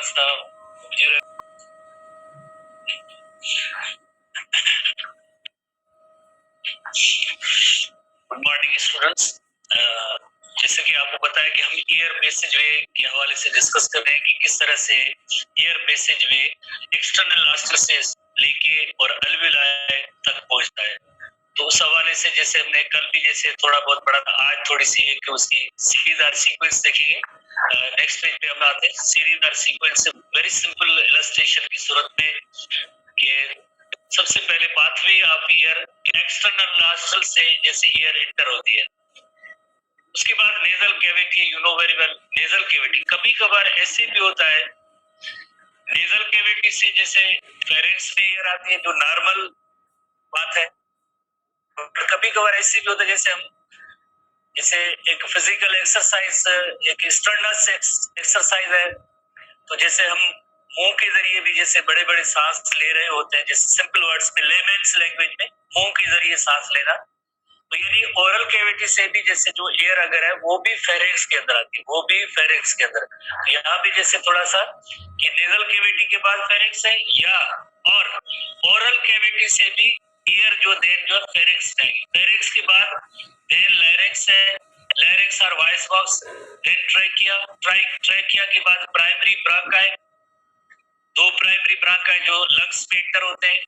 सा मुझे good morning students. जैसे कि आपको पता है कि हम एयर पैसेज वे के हवाले से डिस्कस कर रहे हैं कि किस तरह से एयर पैसेज वे एक्सटर्नल नॉस्ट्रल से लेके और अल्वेओलाई तक पहुंचता है। तो उस हवाले से जैसे हमने कल भी जैसे थोड़ा बहुत पढ़ा था, आज थोड़ी सी एक उसकी सीरीजदार सीक्वेंस देखेंगे। नेक्स्ट पेज पे हम आते हैं सीरीजदार सीक्वेंस वेरी सिंपल इलस्ट्रेशन की सूरत में कि सबसे पहले pathway of air external nostril से जैसे एयर एंटर होती है, उसके बाद nasal cavity, you know very well nasal cavity. कभी कभार ऐसे भी होता है नेजल कैविटी से जैसे फेरेंक्स में एयर आती है, जो नॉर्मल बात है। कभी कभार ऐसे भी होता है जैसे एक फिजिकल एक्सरसाइज, एक स्टर्नस एक्सरसाइज है, तो जैसे हम मुंह के जरिए भी जैसे बड़े बड़े सांस ले रहे होते हैं, जैसे सिंपल वर्ड्स में लेमैन्स लैंग्वेज में मुंह के जरिए सांस लेना। तो यदि ओरल कैविटी से भी जैसे जो एयर अगर है वो भी फेरेंक्स के अंदर आती है, वो भी फेरेंक्स के अंदर। यहाँ भी जैसे थोड़ा सा कि नेजल कैविटी के बाद फेरेंक्स है, या और ओरल कैविटी से भी एयर जो फेरेंक्स जाएगी। फेरेंक्स के बाद देन लैरिंक्स है, लैरिंक्स और voice box, then trachea, trachea के बाद प्राइमरी ब्रांकाई, दो प्राइमरी ब्रांकाई जो लंग्स में एंटर होते हैं,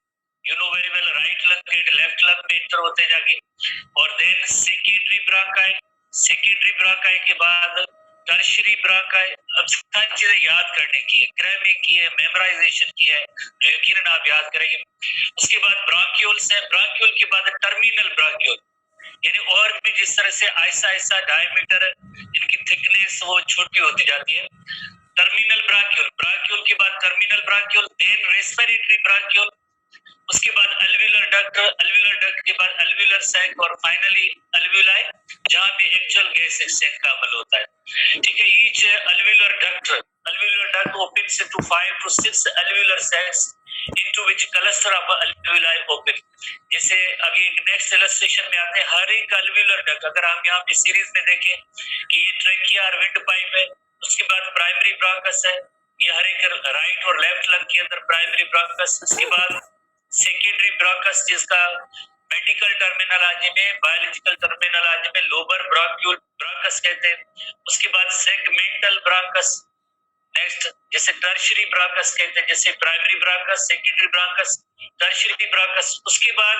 you know very well, right lung के लेफ्ट लंग में एंटर होते हैं जाके। और then secondary bronchi, secondary bronchi के बाद टर्शियरी ब्रांकाई। अब सारी चीजें याद करने की है, क्रैमिंग की है, मेमोराइजेशन की है, जो यकीनन आप याद करेंगे। उसके बाद ब्रांक्यूल्स है, ब्रांक्यूल के बाद टर्मिनल ब्रांक्यूल, यानी और भी जिस तरह से ऐसा ऐसा डायमीटर इनकी थिकनेस वो छोटी होती जाती है। टर्मिनल ब्रांक्यूल, ब्रांक्यूल के बाद टर्मिनल ब्रांक्यूल, देन रेस्पिरेटरी ब्रांक्यूल, उसके बाद अल्वेलर डक्ट, अल्वेलर डक्ट के बाद अल्वेलर सैक, और फाइनली अल्वेलाई, जहां पे एक्चुअल गैस एक्सचेंज का अमल होता है। ठीक है, each alveolar duct opens into 5 to 6 alveolar sacs into which cluster of alveoli open। जैसे अभी नेक्स्ट इलस्ट्रेशन में आते हैं, हर एक अल्वेलर डक्ट, अगर हम यहाँ पे सीरीज में देखें कि ये ट्रैकिया और विंड पाइप है, उसके बाद प्राइमरी ब्रांकस है, ये हर एक राइट और लेफ्ट लंग के अंदर प्राइमरी ब्रांकस, उसके बाद सेकेंडरी ब्रांकस जिसका मेडिकल टर्मिनोलॉजी में, बायोलॉजिकल टर्मिनोलॉजी में लोबर ब्रांक्यूल ब्रांकस कहते हैं। उसके बाद सेगमेंटल ब्रांकस, नेक्स्ट जैसे टर्शियरी ब्रांकस कहते हैं, जैसे primary bronchus, secondary bronchus, tertiary bronchus. उसके बाद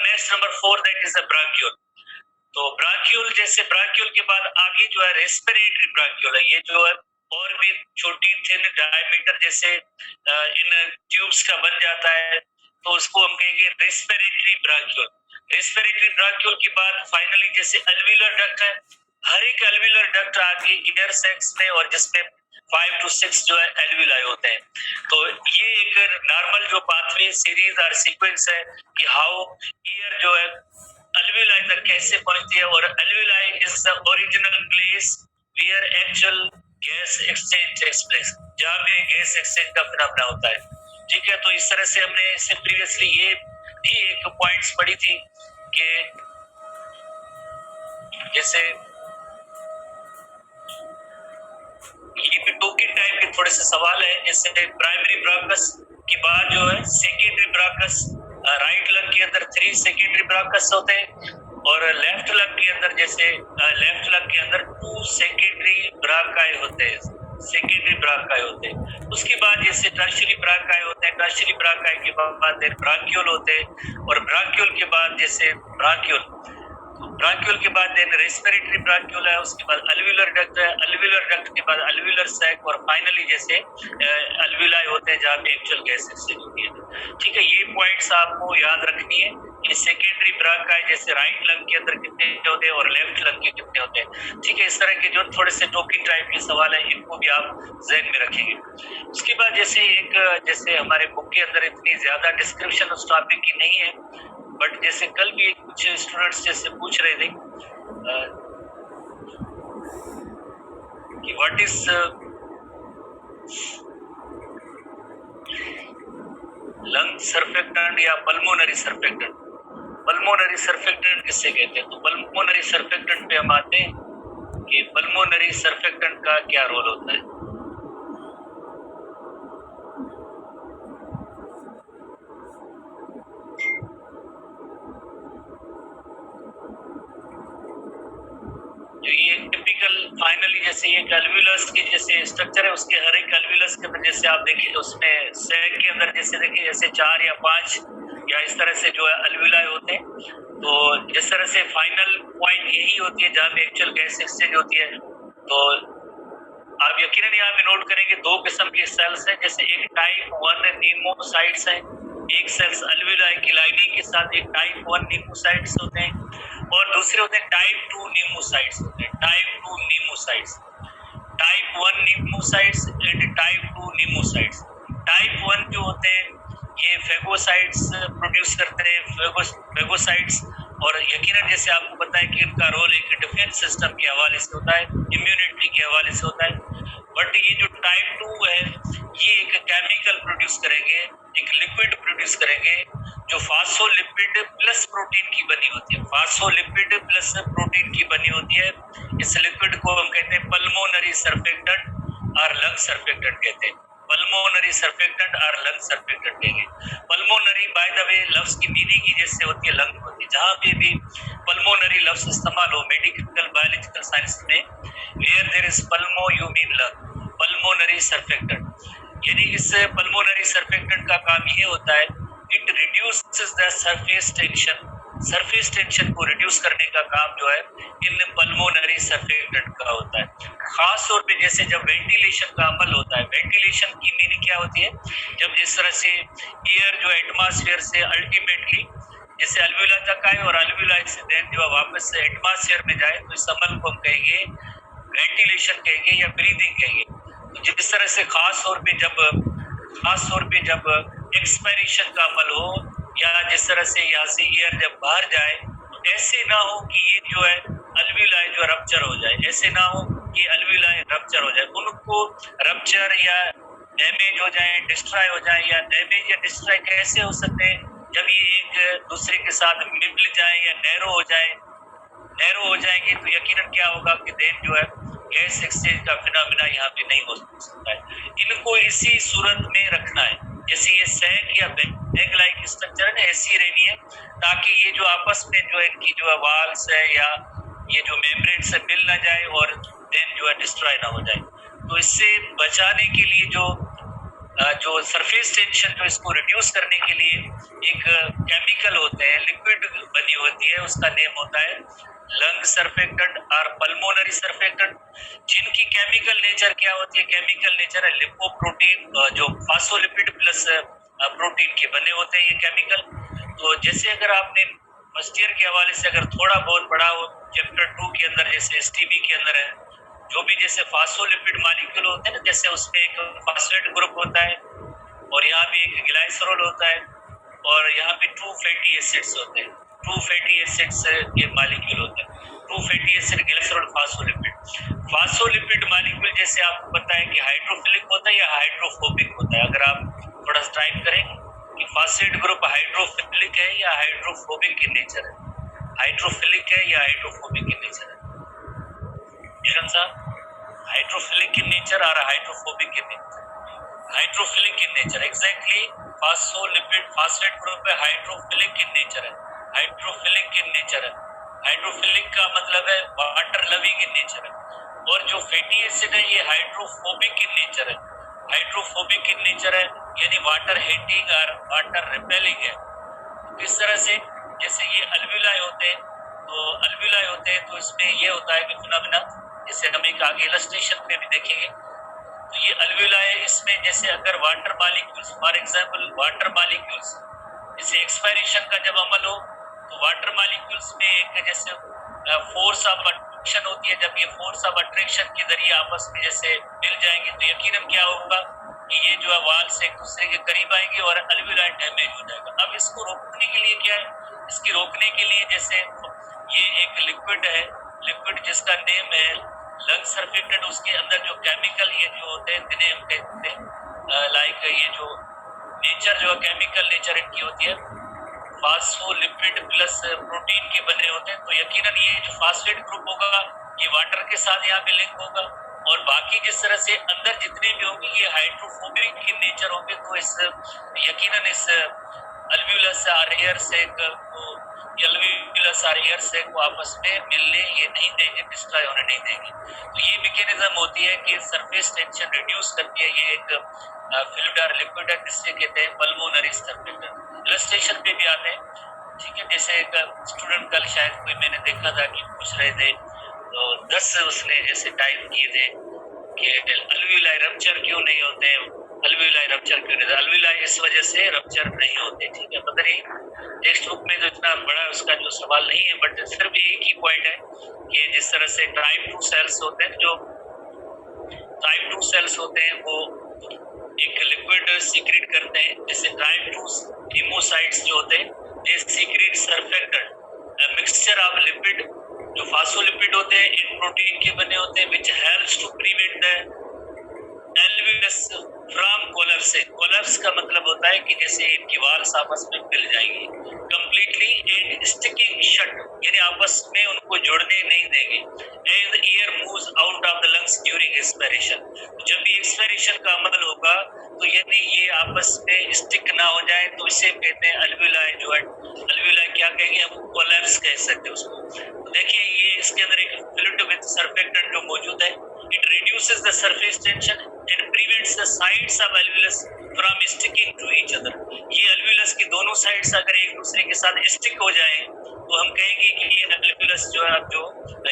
next number 4 that is the bronchiole. तो ब्रांक्यूल, जैसे ब्रांक्यूल के बाद आगे जो है रेस्पिरेटरी ब्रांक्यूल है, ये जो है और भी छोटी थिन डायमीटर जैसे इन ट्यूब्स का बन जाता है, तो उसको हम कहेंगे रेस्पिरेटरी ब्रांक्यूल। रेस्पिरेटरी ब्रांक्यूल के बाद फाइनली जैसे अल्वेलर डक्ट है, हर एक अल्वेलर डक्ट आगे एयर सैक्स में, और जिसमें 5 to 6 जो है एल्विलाई होते हैं। तो ये एक नॉर्मल जो पाथवे सीरीज और सीक्वेंस है कि हाउ एयर जो है अल्वेलाई तक कैसे पहुंचती है, और alveoli is the original place where actual gas exchange takes place, जहां पे गैस एक्सचेंज का फिनोमेना होता है। ठीक है, तो इस तरह से हमने इससे प्रीवियसली ये भी एक पॉइंट्स पढ़ी थी कि जैसे ये भी टोकन टाइप के थोड़े से सवाल है। जैसे प्राइमरी ब्रांकस के बाद जो है सेकेंडरी ब्रांकस, राइट लंग के अंदर 3 सेकेंडरी ब्रांकस होते हैं, और लेफ्ट लंग के अंदर जैसे लेफ्ट लंग के अंदर 2 सेकेंडरी ब्रांकाई होते हैं, सेकेंडरी ब्रांकाई होते हैं। उसके बाद जैसे टर्शियरी ब्रांकाई होते हैं, टर्शियरी ब्रांकाई के बाद ब्रांक्यूल होते हैं, और ब्रांक्यूल के बाद जैसे ब्रांक्यूल के बाद देन रेस्पिरेटरी ब्रांक्यूल है, उसके बाद अल्वेलर डक्ट है, अल्वेलर डक्ट के बाद अल्वेलर सैक, और फाइनली जैसे अल्वेलाई होते हैं जहां पे एक्चुअल गैस एक्सचेंज होती है। ठीक है, ये पॉइंट्स आपको याद रखनी है कि सेकेंडरी ब्रांकाई जैसे राइट लंग के अंदर कितने होते हैं और लेफ्ट लंग के कितने होते हैं। ठीक है, इस तरह के जो थोड़े से टोकन टाइप के सवाल है, इनको भी आप ज़हन में रखेंगे। उसके बाद जैसे हमारे बुक के अंदर इतनी ज्यादा डिस्क्रिप्शन उस टॉपिक की नहीं है, बट जैसे कल भी कुछ स्टूडेंट्स जैसे पूछ रहे थे कि व्हाट इज लंग सर्फेक्टेंट या पल्मोनरी सर्फेक्टेंट। पल्मोनरी सर्फेक्टेंट किससे कहते हैं? तो पल्मोनरी सर्फेक्टेंट पे हम आते हैं कि पल्मोनरी सर्फेक्टेंट का क्या रोल होता है। एक अल्विलस की जैसे स्ट्रक्चर है, उसके हर एक अल्विलस के अंदर जैसे आप देखिए उसमें सैक के अंदर जैसे देखिए जैसे 4 या 5 या इस तरह से जो है अल्विलाय होते हैं। तो जिस तरह से फाइनल पॉइंट यही होती है जहाँ पे एक्चुअल गैस एक्सचेंज होती है। तो आप यकीनन यहाँ पे नोट करेंगे 2 किस्म के सेल्स हैं, जैसे एक टाइप 1 नीमोसाइट्स है, एक सेल्स अल्विलाय की लाइनिंग के साथ एक टाइप 1 नीमोसाइट्स होते हैं और दूसरे होते हैं टाइप 2 नीमोसाइट्स होते हैं। Type 2 pneumocytes, type 1 pneumocytes and type 2 pneumocytes. Type 1 जो होते हैं ये फेगोसाइट्स प्रोड्यूस करते हैं, फेगोसाइट्स, और यकीनन जैसे आपको पता है कि इनका रोल एक डिफेंस सिस्टम के हवाले से होता है, इम्यूनिटी के हवाले से होता है। बट ये जो टाइप 2 है ये एक केमिकल प्रोड्यूस करेंगे, एक लिक्विड प्रोड्यूस करेंगे जो फास्फोलिपिड प्लस प्रोटीन की बनी होती है। फास्फोलिपिड प्लस प्रोटीन की बनी होती है। इस लिक्विड को हम कहते हैं पल्मोनरी सर्फेक्टेंट और लंग सर्फेक्टेंट कहते हैं। पल्मोनरी सर्फेक्टेंट और लंग सर्फेक्टेंट कहेंगे। पल्मोनरी बाय द वे लफ्ज की मीनिंग ही जैसे होती है लंग होती है। जहाँ पे भी पल्मोनरी लफ्ज इस्तेमाल हो मेडिकल बायोलॉजिकल साइंस में, where there is pulmo you mean lung, pulmonary surfactant. यानी इस पल्मोनरी सर्फेक्टेंट का काम ये होता है it reduces the surface tension. Surface tension को रिड्यूस करने का काम जो है इन पल्मोनरी सर्फेक्टेंट का होता है। खास तौर पे जैसे जब वेंटिलेशन का अमल होता है, वेंटिलेशन की मीनिंग क्या होती है, जब जिस तरह से एयर जो एटमॉस्फेयर से अल्टीमेटली जैसे अल्विला तक आए और अल्विला से देन जो वापस से एटमॉस्फेयर में जाए, तो इस अमल को हम कहेंगे वेंटिलेशन कहेंगे या ब्रीदिंग कहेंगे। तो जिस तरह से खास तौर पे जब एक्सपायरेशन का अमल हो या जिस तरह से यहाँ से एयर जब बाहर जाए, तो ऐसे ना हो कि ये जो है अल्विलाय जो रप्चर हो जाए, ऐसे ना हो कि अल्विलाय रप्चर हो जाए। उनको रप्चर या डैमेज हो जाए, डिस्ट्रॉय हो जाए, या डैमेज या डिस्ट्रॉय कैसे हो सकते हैं, जब ये एक दूसरे के साथ मिल जाए या नैरो हो जाएंगे, तो यकीनन क्या होगा कि देन जो है गैस एक्सचेंज का फिनोमेना यहाँ पे नहीं हो सकता है। इनको इसी सूरत में रखना है, जैसे ये सैक या बैग लाइक स्ट्रक्चर है ऐसी रहनी है, ताकि ये जो आपस में जो है इनकी जो वाल्स है या ये जो मेम्ब्रेन से मिल ना जाए और देन जो है डिस्ट्रॉय ना हो जाए। तो इससे बचाने के लिए जो सरफेस टेंशन जो इसको रिड्यूस करने के लिए एक केमिकल होते हैं, लिक्विड बनी होती है, उसका नेम होता है लंग सर्फेक्टेंट और पल्मोनरी सर्फेक्टेंट, जिनकी केमिकल नेचर क्या होती है, केमिकल नेचर है लिपोप्रोटीन, जो फास्फोलिपिड प्लस प्रोटीन के बने होते हैं ये केमिकल। तो जैसे अगर आपने फर्स्ट ईयर के हवाले से अगर थोड़ा बहुत पढ़ा हो चैप्टर 2 के अंदर, जैसे एसटीबी के अंदर है जो भी जैसे फास्फोलिपिड मॉलिक्यूल होते हैं ना, जैसे उसमें एक फास्फेट ग्रुप होता है और यहाँ पे एक ग्लाइसरॉल होता है और यहाँ पे 2 फैटी एसिड्स होते हैं, 2 फैटी एसिड्स के मॉलिक्यूल होते हैं, 2 fatty acid glycerol phospholipid molecule जैसे आपको पता है कि हाइड्रोफिलिक होता है या हाइड्रोफोबिक होता है। अगर आप थोड़ा सा टाइप करें कि फास्फेट ग्रुप हाइड्रोफिलिक है या हाइड्रोफोबिक इन नेचर है, हाइड्रोफिलिक है या हाइड्रोफोबिक इन नेचर है हाइड्रोफिलिक इन नेचर और hydrophobic in nature, hydrophilic in nature exactly phospholipid phosphate group है, हाइड्रोफिलिक इन नेचर है, हाइड्रोफिलिक इन नेचर है। हाइड्रोफिलिक का मतलब है वाटर लविंग इन नेचर है, और जो फैटी एसिड है ये हाइड्रोफोबिक इन नेचर है, हाइड्रोफोबिक इन नेचर है यानी वाटर हेटिंग और वाटर रिपेलिंग है। किस तरह से, जैसे ये अल्विलाय होते हैं तो इसमें ये होता है कि फिनोमेना, जैसे हम एक आगे इलस्ट्रेशन में भी देखेंगे, तो ये अल्विलाय इसमें जैसे अगर water molecules for example water molecules जैसे एक्सपायरेशन का जब अमल हो तो वाटर मॉलिक्यूल्स में एक जैसे फोर्स ऑफ अट्रैक्शन होती है, जब ये फोर्स ऑफ अट्रैक्शन के जरिए आपस में जैसे मिल जाएंगे तो यकीनन क्या होगा कि ये जो है वाल से एक दूसरे के करीब आएंगे और अल्विलाय डैमेज हो जाएगा। अब इसको रोकने के लिए क्या है, इसकी रोकने के लिए जैसे ये एक लिक्विड है, लिक्विड जिसका नेम है लंग सर्फेक्टेंट, उसके अंदर जो केमिकल ये जो होते हैं जिन्हें हम कहते हैं लाइक ये जो नेचर जो केमिकल नेचर इनकी होती है फास्फोलिपिड प्लस प्रोटीन के बने होते हैं। तो यकीनन ये जो फास्फेट ग्रुप होगा ये वाटर के साथ यहाँ पे लिंक होगा, और बाकी जिस तरह से अंदर जितने भी होंगे ये हाइड्रोफोबिक के नेचर होंगे। तो इस यकीनन इस अल्व्यूलस और एयर सैक को, अल्व्यूलस और एयर सैक को आपस में मिलने ये नहीं देंगे, डिस्ट्रॉय होने नहीं देंगे। तो ये मैकेनिज्म होती है कि सरफेस टेंशन रिड्यूस करती है। ये एक फ्लूइड और लिक्विड है, जिससे कहते हैं पल्मोनरी सरफेक्टेंट। इलस्ट्रेशन पे भी आते हैं, ठीक है। जैसे एक स्टूडेंट कल शायद कोई मैंने देखा था कि पूछ रहे थे, तो 10 उसने जैसे टाइप किए थे कि अल्वियोलाई रप्चर क्यों नहीं होते, अल्वियोलाई रप्चर क्यों नहीं होते। अल्वियोलाई इस वजह से रप्चर नहीं होते, ठीक है। पता नहीं टेक्स्ट बुक में तो इतना बड़ा उसका जो सवाल नहीं है, बट सिर्फ एक ही पॉइंट है कि जिस तरह से टाइप 2 सेल्स होते हैं, जो टाइप 2 सेल्स होते हैं वो एक लिक्विड सीक्रेट करते हैं, जैसे टाइप 2 हीमोसाइट्स जो होते हैं they secrete surfactant mixture of lipid, जो फास्फोलिपिड होते हैं इन प्रोटीन के बने होते हैं, which helps to prevent the alveolus from collapse. Collapse का मतलब होता है कि जैसे इनकी वाल्स आपस में मिल जाएंगी कंप्लीटली एंड स्टिकिंग शट, यानी आपस में उनको जुड़ने नहीं देंगे। And air moves out of the lungs during expiration, जब भी एक्सपायरेशन का अमल होगा तो यानी ये आपस में स्टिक ना हो जाए, तो इसे कहते हैं अल्वियोलाई जो है, अल्वियोलाई क्या कहेंगे हम, कोलैप्स कह सकते हैं उसको। तो देखिए ये इसके अंदर एक फ्लूइड विद सरफेक्टेंट जो मौजूद है, it reduces the surface tension and prevents the sides of alveolus from sticking to each other. ये अल्वियोलस की दोनों साइड्स अगर एक दूसरे के साथ स्टिक हो जाए तो हम कहेंगे कि ये अल्वियोलस जो है अब जो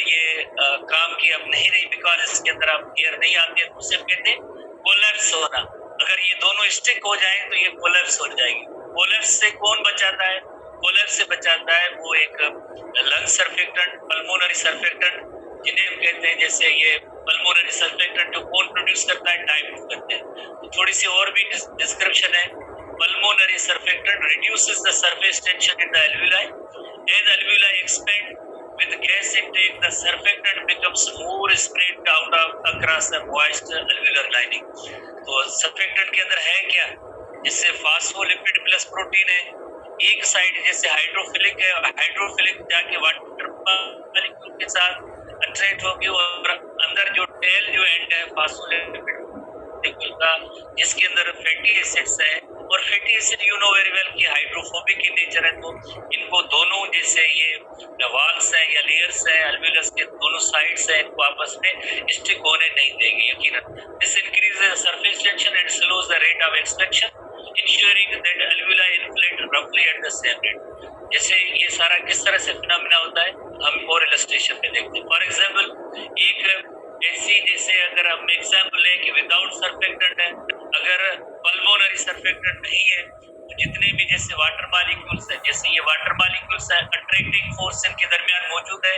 ये काम की अब नहीं रही, बिकॉज इसके अंदर अब एयर नहीं आती है, तो उसे कहते हैं कोलैप्स होना। अगर ये दोनों स्टिक हो जाए तो ये कोलैप्स हो जाएगी। कोलैप्स से कौन बचाता है, कोलैप्स से बचाता है वो एक लंग सरफेक्टेंट, पल्मोनरी सरफेक्टेंट जिन्हें हम कहते हैं, जैसे ये पल्मोनरी सरफेक्टेंट जो कौन प्रोड्यूस करता है, टाइप 2 करते हैं। तो थोड़ी सी और भी डिस्क्रिप्शन है, pulmonary surfactant reduces the surface tension in the alveoli, as alveoli expand with gas intake the surfactant becomes more spread out of across the moist alveolar lining। तो सरफेक्टेंट के अंदर है क्या, जिससे फास्फोलिपिड प्लस प्रोटीन है, एक side जैसे hydrophilic है, हाइड्रोफिलिक जाके वाटर मॉलिक्यूल के साथ अट्रैक्ट होगी, और अंदर जो टेल जो एंड है फास्फोलिपिड का, जिसके अंदर फैटी एसिड्स है, और fatty acid you know very well कि हाइड्रोफोबिक in नेचर है, तो इनको दोनों जैसे ये वाल्स है या लेयर्स है अल्वियोलस के दोनों साइड्स है, इनको आपस में स्टिक होने नहीं देंगे यकीनन। This increases surface tension and slows the rate of expansion ensuring that alveoli inflate roughly at the same rate। जैसे ये सारा किस तरह से फिनोमेना होता है हम और इलस्ट्रेशन में देखते हैं। फॉर एग्जांपल एक ऐसी, जैसे अगर हम एग्जांपल लें कि विदाउट सरफेक्टेंट है, अगर पल्मोनरी सरफेक्टेंट नहीं है, तो जितने भी जैसे वाटर मॉलिक्यूल्स है, जैसे ये वाटर मॉलिक्यूल्स है अट्रैक्टिंग फोर्स इनके दरमियान मौजूद है,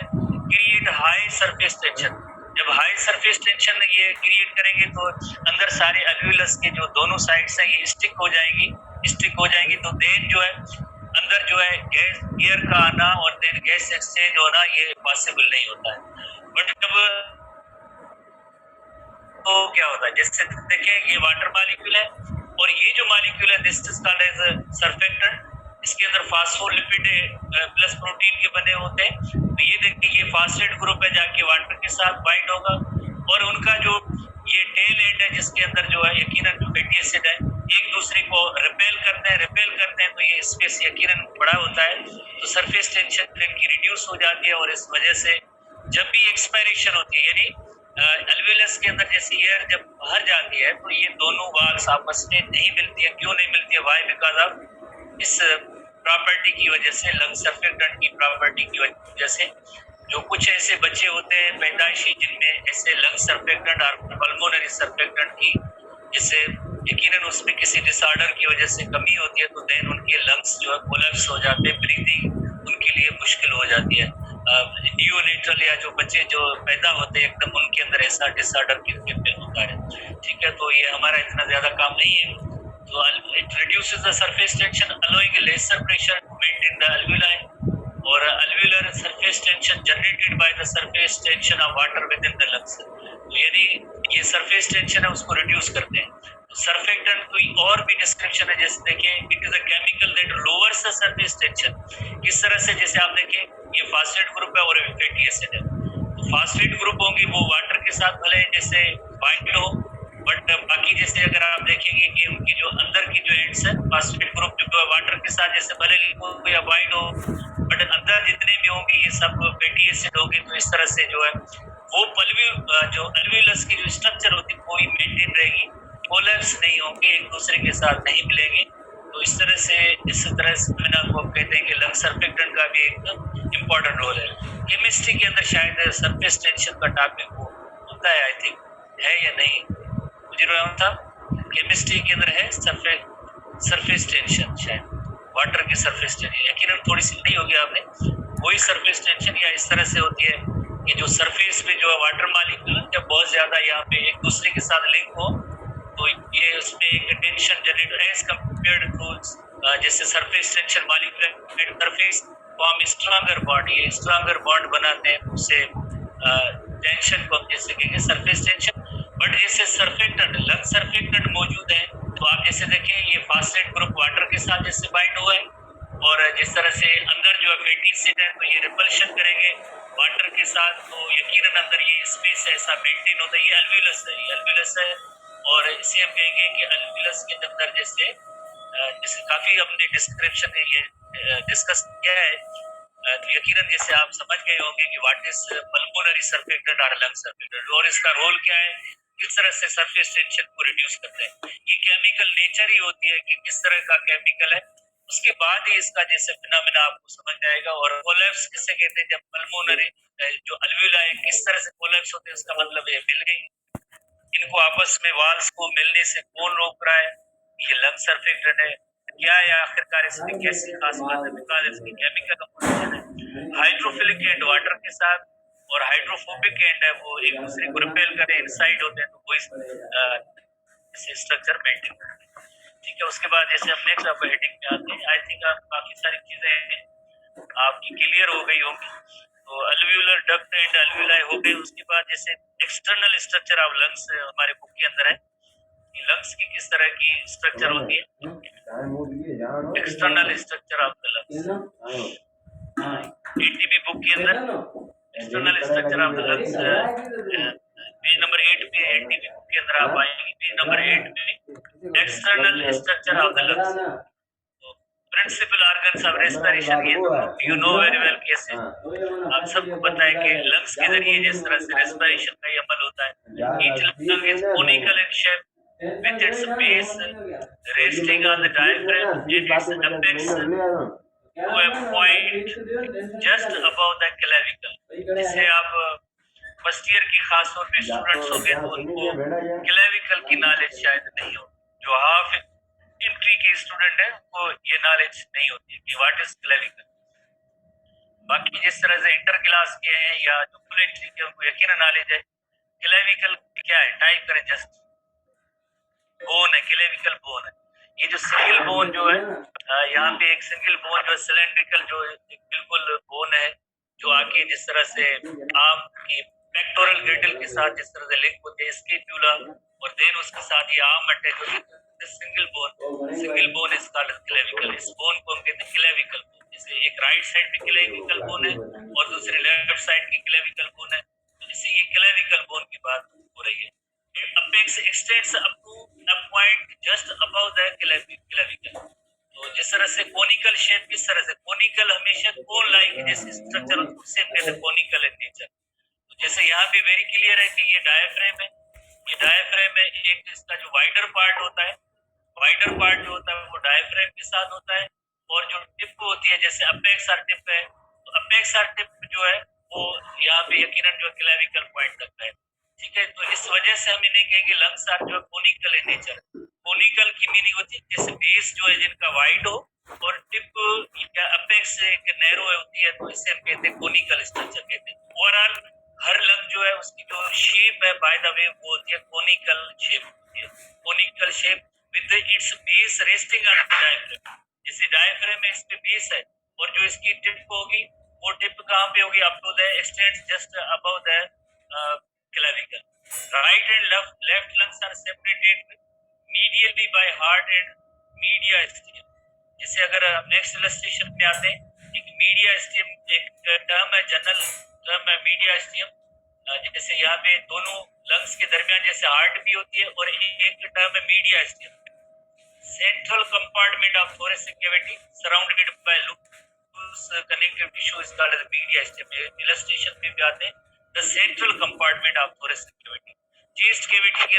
क्रिएट हाई सरफेस टेंशन। जब हाई सरफेस टेंशन ये क्रिएट करेंगे तो अंदर सारे अल्वियोलस के जो दोनों साइड्स हैं ये स्टिक हो जाएगी, तो देन जो है अंदर जो है गैस एयर का आना और देन गैस एक्सचेंज होना ये पॉसिबल नहीं होता है। बट जब तो क्या होता है, जैसे देखिए ये वाटर मॉलिक्यूल है और ये जो मॉलिक्यूल है this is called as surfactant, इसके अंदर फास्फोलिपिड प्लस प्रोटीन के बने होते हैं। तो ये देखिए ये फास्फेट ग्रुप है जाके वाटर के साथ बाइंड होगा, और उनका जो ये टेल एंड है जिसके अंदर जो है यकीनन जो फैटी एसिड है एक दूसरे को रिपेल करते हैं, तो ये स्पेस यकीनन बड़ा होता है, तो सरफेस टेंशन इनकी रिड्यूस हो जाती है। और इस वजह से जब भी एक्सपायरेशन होती है, यानी अल्वियोलस के अंदर जैसे एयर जब बाहर जाती है तो ये दोनों वाल्स आपस में नहीं मिलती है। क्यों नहीं मिलती है, वाई, बिकॉज ऑफ इस प्रॉपर्टी की वजह से, लंग सरफेक्टेंट की प्रॉपर्टी की वजह से। जो कुछ ऐसे बच्चे होते हैं पैदाइशी जिनमें ऐसे लंग सरफेक्टेंट और पल्मोनरी सरफेक्टेंट की जैसे यकीनन उसमें किसी डिसऑर्डर की वजह से कमी होती है, तो देन उनके लंग्स जो है कोलैप्स हो जाते हैं, ब्रीदिंग उनके लिए मुश्किल हो जाती है। न्यूनेटल या जो बच्चे जो पैदा होते हैं एकदम उनके अंदर ऐसा डिसऑर्डर किन होता है, ठीक है। तो ये हमारा इतना ज्यादा काम नहीं है। तो it reduces the surface tension allowing lesser pressure to maintain the alveoli, और alveolar surface tension generated by the surface tension of water within the lungs. तो यदि ये सरफेस टेंशन है उसको रिड्यूस करते हैं। सरफेक्टेंट कोई और भी डिस्क्रिप्शन है, जैसे देखिए it is a chemical that lowers the surface tension. किस तरह से, जैसे आप देखिए ये फास्फेट ग्रुप है और फैटी एसिड है, तो फास्फेट ग्रुप होंगी वो वाटर के साथ भले जैसे बाइंड हो, बट बाकी जैसे अगर आप देखेंगे कि उनकी जो अंदर की जो एंड्स है। फास्फेट ग्रुप जो है वाटर के साथ जैसे भले लिंक हो या बाइंड हो, बट अंदर जितने भी होंगे ये सब फैटी एसिड होगी। तो इस तरह से जो है वो जो अल्वियोलस की जो स्ट्रक्चर होती है वो ही मेंटेन रहेगी, कोलैप्स नहीं होंगे, एक दूसरे के साथ नहीं मिलेंगे। तो इस तरह से मैंने आपको कहते हैं कि लंग सर्फेक्टेंट का भी एक इम्पोर्टेंट रोल है। केमिस्ट्री के अंदर शायद सरफेस टेंशन का टॉपिक होता है, आई थिंक है या नहीं मुझे रहमान साहब, केमिस्ट्री के अंदर है सरफेस टेंशन, शायद वाटर की सरफेस टेंशन, यकीनन थोड़ी सी नहीं होगी आपने, वही सरफेस टेंशन या इस तरह से होती है कि जो सरफेस पे जो है वाटर मॉलिक्यूल जब बहुत ज्यादा यहाँ पे एक दूसरे के साथ लिंक हो तो ये उसमें एक tension generate as compared to जैसे surface tension molecule surface form stronger bond, ये स्ट्रॉन्गर बॉन्ड बनाते हैं, उससे टेंशन को हम जैसे कहेंगे सरफेस टेंशन। बट जैसे सर्फेक्टेंट लंग सर्फेक्टेंट मौजूद है तो आप जैसे देखें ये फास्फेट ग्रुप वाटर के साथ जैसे बाइंड हुआ है, और जिस तरह से अंदर जो है फैटी एसिड है तो ये रिपल्शन करेंगे वाटर के साथ, तो यकीनन अंदर ये स्पेस ऐसा मेंटेन होता है। ये अल्वियोलस है और इसे हम कहेंगे कि अल्वियोलस के अंदर जैसे काफी हमने डिस्क्रिप्शन में ये डिस्कस किया है, तो यकीनन जैसे आप समझ गए होंगे कि व्हाट इज पल्मोनरी सर्फेक्टेंट और लंग सर्फेक्टेंट और इसका रोल क्या है, किस तरह से सरफेस टेंशन को रिड्यूस करते हैं। ये केमिकल नेचर ही होती है कि किस तरह का केमिकल है, उसके बाद ही इसका जैसे फिनोमेना आपको समझ जाएगा। और कोलैप्स किसे कहते हैं, जब पल्मोनरी जो अल्वियोलाई किस तरह से कोलैप्स होते हैं, उसका मतलब ये मिल गई, इनको आपस में वाल्स को मिलने से कौन रोक रहा है, ये लंग सर्फेक्टेंट है क्या है, आखिरकार इसमें कैसी खास बात है, बिकॉज इसकी केमिकल कंपोजिशन है हाइड्रोफिलिक एंड वाटर के साथ और हाइड्रोफोबिक एंड है वो एक दूसरे को रिपेल करने इनसाइड होते हैं, तो वो इस स्ट्रक्चर मेंटेन करते हैं। ठीक है, उसके बाद जैसे हम नेक्स्ट आप हेडिंग में आते हैं, आई थिंक आप काफी सारी चीजें आपकी क्लियर हो गई होंगी। तो अल्वियोलर डक्ट एंड अल्वियोलाई हो गए, उसके बाद जैसे एक्सटर्नल स्ट्रक्चर ऑफ लंग्स हमारे बुक के अंदर है, लंग्स की किस तरह की स्ट्रक्चर होती है, external structure of the lungs, ATB book के अंदर external structure of the lungs page number 8 पे एटीबी बुक के अंदर आप आएंगे, पेज नंबर 8 पे external structure of the lungs, principal organs of respiration, ये यू नो वेरी वेल कैसे आप सबको पता है कि लंग्स के जरिए जिस तरह से रेस्पिरेशन का ये अमल होता है। Each lung is conical in shape with its base resting on the diaphragm and its apex to a point just above the clavicle। जिसे आप फर्स्ट ईयर की खास तौर पे स्टूडेंट्स हो गए तो उनको क्लेविकल की नॉलेज शायद नहीं हो, जो हाफ एंट्री के स्टूडेंट है उनको ये नॉलेज नहीं होती है कि व्हाट इज क्लेविकल। बाकी जिस तरह से इंटर क्लास के हैं या जो फुल एंट्री के उनको यकीन नॉलेज है। क्लेविकल क्या है, टाइप करें जस्ट, बोन है, क्लेविकल बोन है। ये जो सिंगल बोन जो है यहाँ पे एक सिंगल बोन जो सिलेंड्रिकल जो बिल्कुल बोन है जो आगे जिस तरह से आर्म की पेक्टोरल ग्रिडल के साथ जिस तरह से लिंक होते हैं स्कैपुला और देन उसके साथ ये आर्म अटैच होती है, single bone is called clavicle. इस बोन को हम कहते हैं क्लेविकल बोन। जैसे एक राइट साइड पे क्लेविकल बोन है और दूसरे लेफ्ट साइड की क्लेविकल बोन है, तो जैसे ये क्लेविकल बोन की बात हो रही है। apex extends up to a point just above the clavicle। तो जिस तरह से कोनिकल शेप, किस तरह से कोनिकल हमेशा कोन लाइक जैसे स्ट्रक्चर उससे कहते हैं कोनिकल इन नेचर। तो जैसे यहाँ पे वेरी क्लियर है कि ये डायफ्रेम है, ये डायफ्रेम है, एक इसका जो वाइडर पार्ट होता है, वाइडर पार्ट जो होता है वो डायफ्रेम के साथ होता है, और जो टिप होती है जैसे अपेक्स आर टिप है, तो अपेक्स आर टिप जो है वो यहाँ पे यकीनन जो क्लेविकल पॉइंट लगता है। ठीक है, तो इस वजह से हम इन्हें कहेंगे लंग्स आर जो है कोनिकल इन नेचर। कोनिकल की मीनिंग होती है जैसे बेस जो है जिनका वाइड हो और टिप या अपेक्स एक नैरो होती है, तो इसे हम कहते हैं कोनिकल स्ट्रक्चर कहते हैं। ओवरऑल हर लंग जो है उसकी जो शेप है बाय द वे वो होती है कोनिकल शेप होती है, conical shape with its base resting on the diaphragm. जैसे डायफ्राम में इस पे बेस है और जो इसकी टिप होगी वो टिप कहाँ पे होगी, up to the extend just above the clavicle। Right and left lungs are separated medially by heart and mediastinum। जैसे अगर नेक्स्ट इलस्ट्रेशन में आते हैं, एक mediastinum एक टर्म है, जनरल टर्म है mediastinum। जैसे यहाँ पे दोनों लंग्स के दरमियान जैसे हार्ट भी होती है और एक टर्म है mediastinum। central compartment of thoracic cavity surrounded by loose connective tissue is called as media stem. illustration में भी आते हैं the central compartment of thoracic cavity. chest cavity के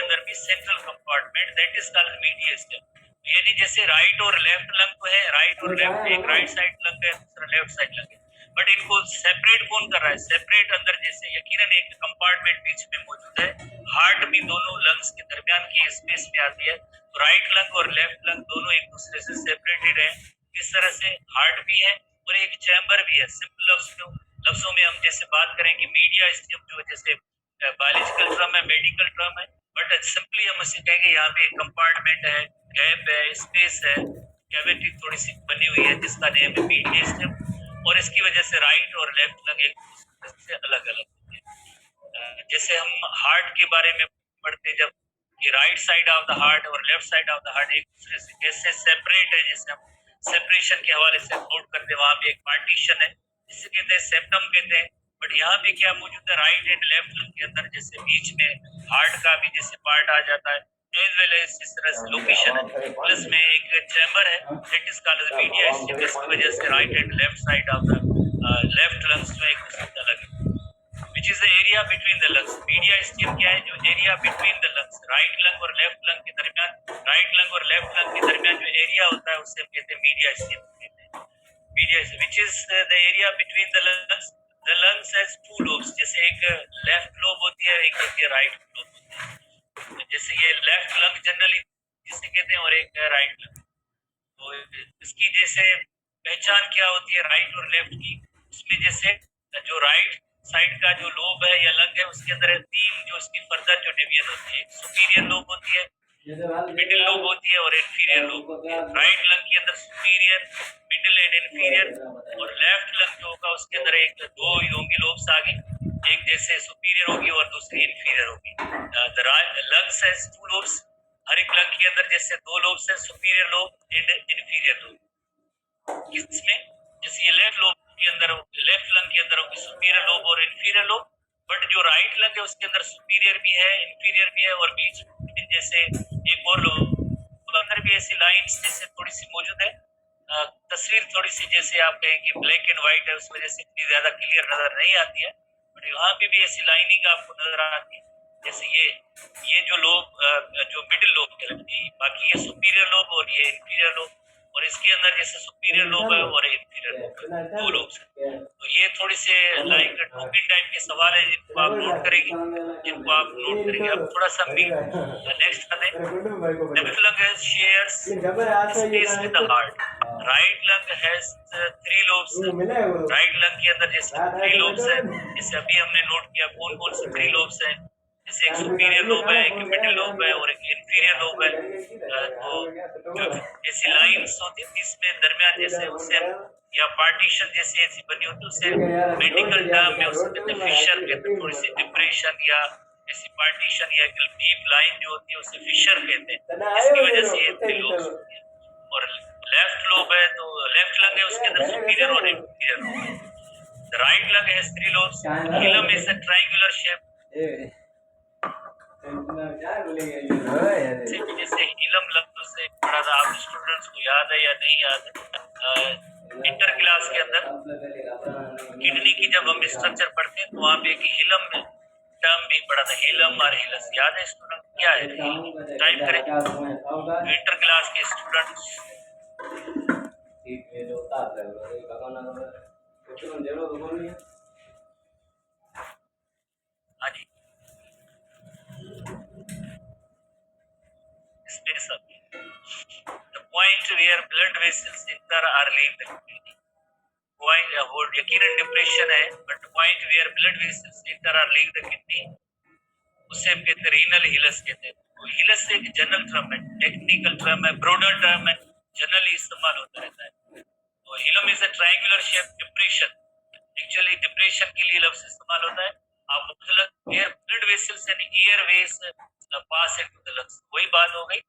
अंदर भी central compartment that is called medial stem. यानी जैसे right और लेफ्ट लंग को है, राइट और लेफ्ट, एक राइट साइड लंग है, दूसरा लेफ्ट साइड लंग है, बट इनको सेपरेट कौन कर रहा है? सेपरेट अंदर जैसे यकीनन एक कंपार्टमेंट बीच में मौजूद है. हार्ट भी दोनों लंग्स के दरमियान की स्पेस में आती है, तो राइट लंग और लेफ्ट लंग दोनों एक दूसरे से सेपरेटेड है. इस तरह से हार्ट भी है और एक चैम्बर भी है. सिंपल लफ्जों में हम जैसे बात करें कि मीडिया स्टेम जो जैसे बायोलॉजिकल टर्म है, मेडिकल टर्म है, बट सिंपली हम इसे कहेंगे यहाँ पे कंपार्टमेंट है, गैप है, स्पेस है, कैविटी थोड़ी सी बनी हुई है जिसका नेम है मीडियल स्टेम. और इसकी वजह से राइट और लेफ्ट लंग एक दूसरे से अलग अलग होते हैं. जैसे हम हार्ट के बारे में पढ़ते जब कि right side of the heart और left side of the heart एक दूसरे से कैसे सेपरेट है, जैसे हम सेपरेशन के हवाले से नोट करते हैं, वहां पे एक पार्टीशन है जिसे कहते हैं सेप्टम कहते हैं. बट यहाँ पे क्या मौजूद है? राइट एंड लेफ्ट लंग के अंदर जैसे बीच में हार्ट का भी जैसे पार्ट आ जाता है, एज वेल एज इस तरह से लोकेशन है, प्लस में एक चैम्बर है that is called media stem. इसकी वजह से right and left side of the left lungs जो एक दूसरे से अलग है. Which is the area between the lungs. Media stem क्या है? जो area between the lungs, right lung और लेफ्ट लंग के दरमियान, राइट लंग और लेफ्ट लंग के दरमियान जो एरिया होता है उसे कहते हैं मीडिया स्टेम कहते हैं. Media which is the area between the lungs. The lungs has two lobes. जैसे एक लेफ्ट लोब होती है, एक होती है राइट लोब होती है. जैसे ये लेफ्ट लंग जनरली जिसे कहते हैं और एक राइट लंग. तो इसकी जैसे पहचान क्या होती है राइट और लेफ्ट की? उसमें जैसे जो राइट साइड का जो लोब है या लंग है उसके अंदर तीन जो उसकी फर्दर जो डिवीजन होती है, एक सुपीरियर लोब होती है, मिडिल लोब होती है और इंफीरियर लोब होती है. राइट लंग के अंदर सुपीरियर, मिडिल एंड इंफीरियर, और लेफ्ट लंग जो होगा उसके अंदर एक दो होंगी लोब्स आगे, एक जैसे सुपीरियर होगी और दूसरी इंफीरियर होगी. The lungs has two lobes. हर एक लंग के अंदर जैसे दो लोब्स है, superior lobe and inferior lobe. किसमें? जैसे ये लेफ्ट लोब के अंदर, लेफ्ट लंग के अंदर होगी सुपीरियर लोब और इंफीरियर लोब, बट जो राइट लंग है उसके अंदर सुपीरियर भी है, इंफीरियर भी है, और बीच में जैसे एक और लोब अंदर भी ऐसी लाइंस जैसे थोड़ी सी मौजूद है. तस्वीर थोड़ी सी जैसे आप कहें कि ब्लैक एंड व्हाइट है, उस वजह से इतनी ज्यादा क्लियर नजर नहीं आती है, बट यहाँ पे भी ऐसी लाइनिंग आपको नजर आती है. जैसे ये जो लोब जो मिडिल लोब कहलाती है, बाकी ये सुपीरियर लोब और ये इंफीरियर लोब, और इसके अंदर जैसे सुपीरियर लोब है और इंफीरियर लोब है, दो लोब है. तो ये थोड़ी से लाइक टोपिक टाइप के सवाल है जिनको आप नोट करेंगे, अब थोड़ा सा नेक्स्ट आते हैं. Left lung has shares space with the heart. Right lung has three lobes. Right lung के अंदर जैसे थ्री लोब्स है, जैसे अभी हमने नोट किया कौन कौन से थ्री लोब्स है. जैसे एक सुपीरियर लोब है, एक मिडिल लोब है और एक इंफीरियर लोब है. तो जो ऐसी लाइंस होती है इसमें दरमियान जैसे उसे या पार्टीशन जैसी ऐसी बनी होती है, उसे मेडिकल टर्म में उसे कहते हैं फिशर कहते हैं. थोड़ी सी डिप्रेशन या ऐसी पार्टीशन या डीप लाइन जो होती है उसे फिशर कहते हैं. इसकी वजह से ये थ्री लोब्स होती है. और लेफ्ट लोब है तो लेफ्ट लंग है उसके अंदर सुपीरियर और इंफीरियर लोब है. Right lung has three lobes. Hilum is a triangular shape. जैसे हिलम लफ्ज से पढ़ा था, आप स्टूडेंट्स को याद है या नहीं याद है? इंटर क्लास के अंदर किडनी की जब हम स्ट्रक्चर पढ़ते हैं तो वहाँ पे एक हिलम टर्म भी पढ़ा था, हिलम और हिलस. याद है स्टूडेंट क्या है? टाइप करें इंटर क्लास के स्टूडेंट्स. हाँ जी, space of the point where blood vessels enter or leave the kidney. Point वो यकीनन डिप्रेशन है, but point where blood vessels enter और लीव द किडनी उसे कहते हैं रीनल हिलस कहते हैं. तो हिलस एक जनरल टर्म है, टेक्निकल टर्म है, ब्रॉडर टर्म है, जनरली इस्तेमाल होता रहता है. तो hilum is a triangular shape depression. Actually depression के लिए लफ्ज इस्तेमाल होता है. आप मतलब where blood vessels and airways pass into the lungs, वही बात हो गई.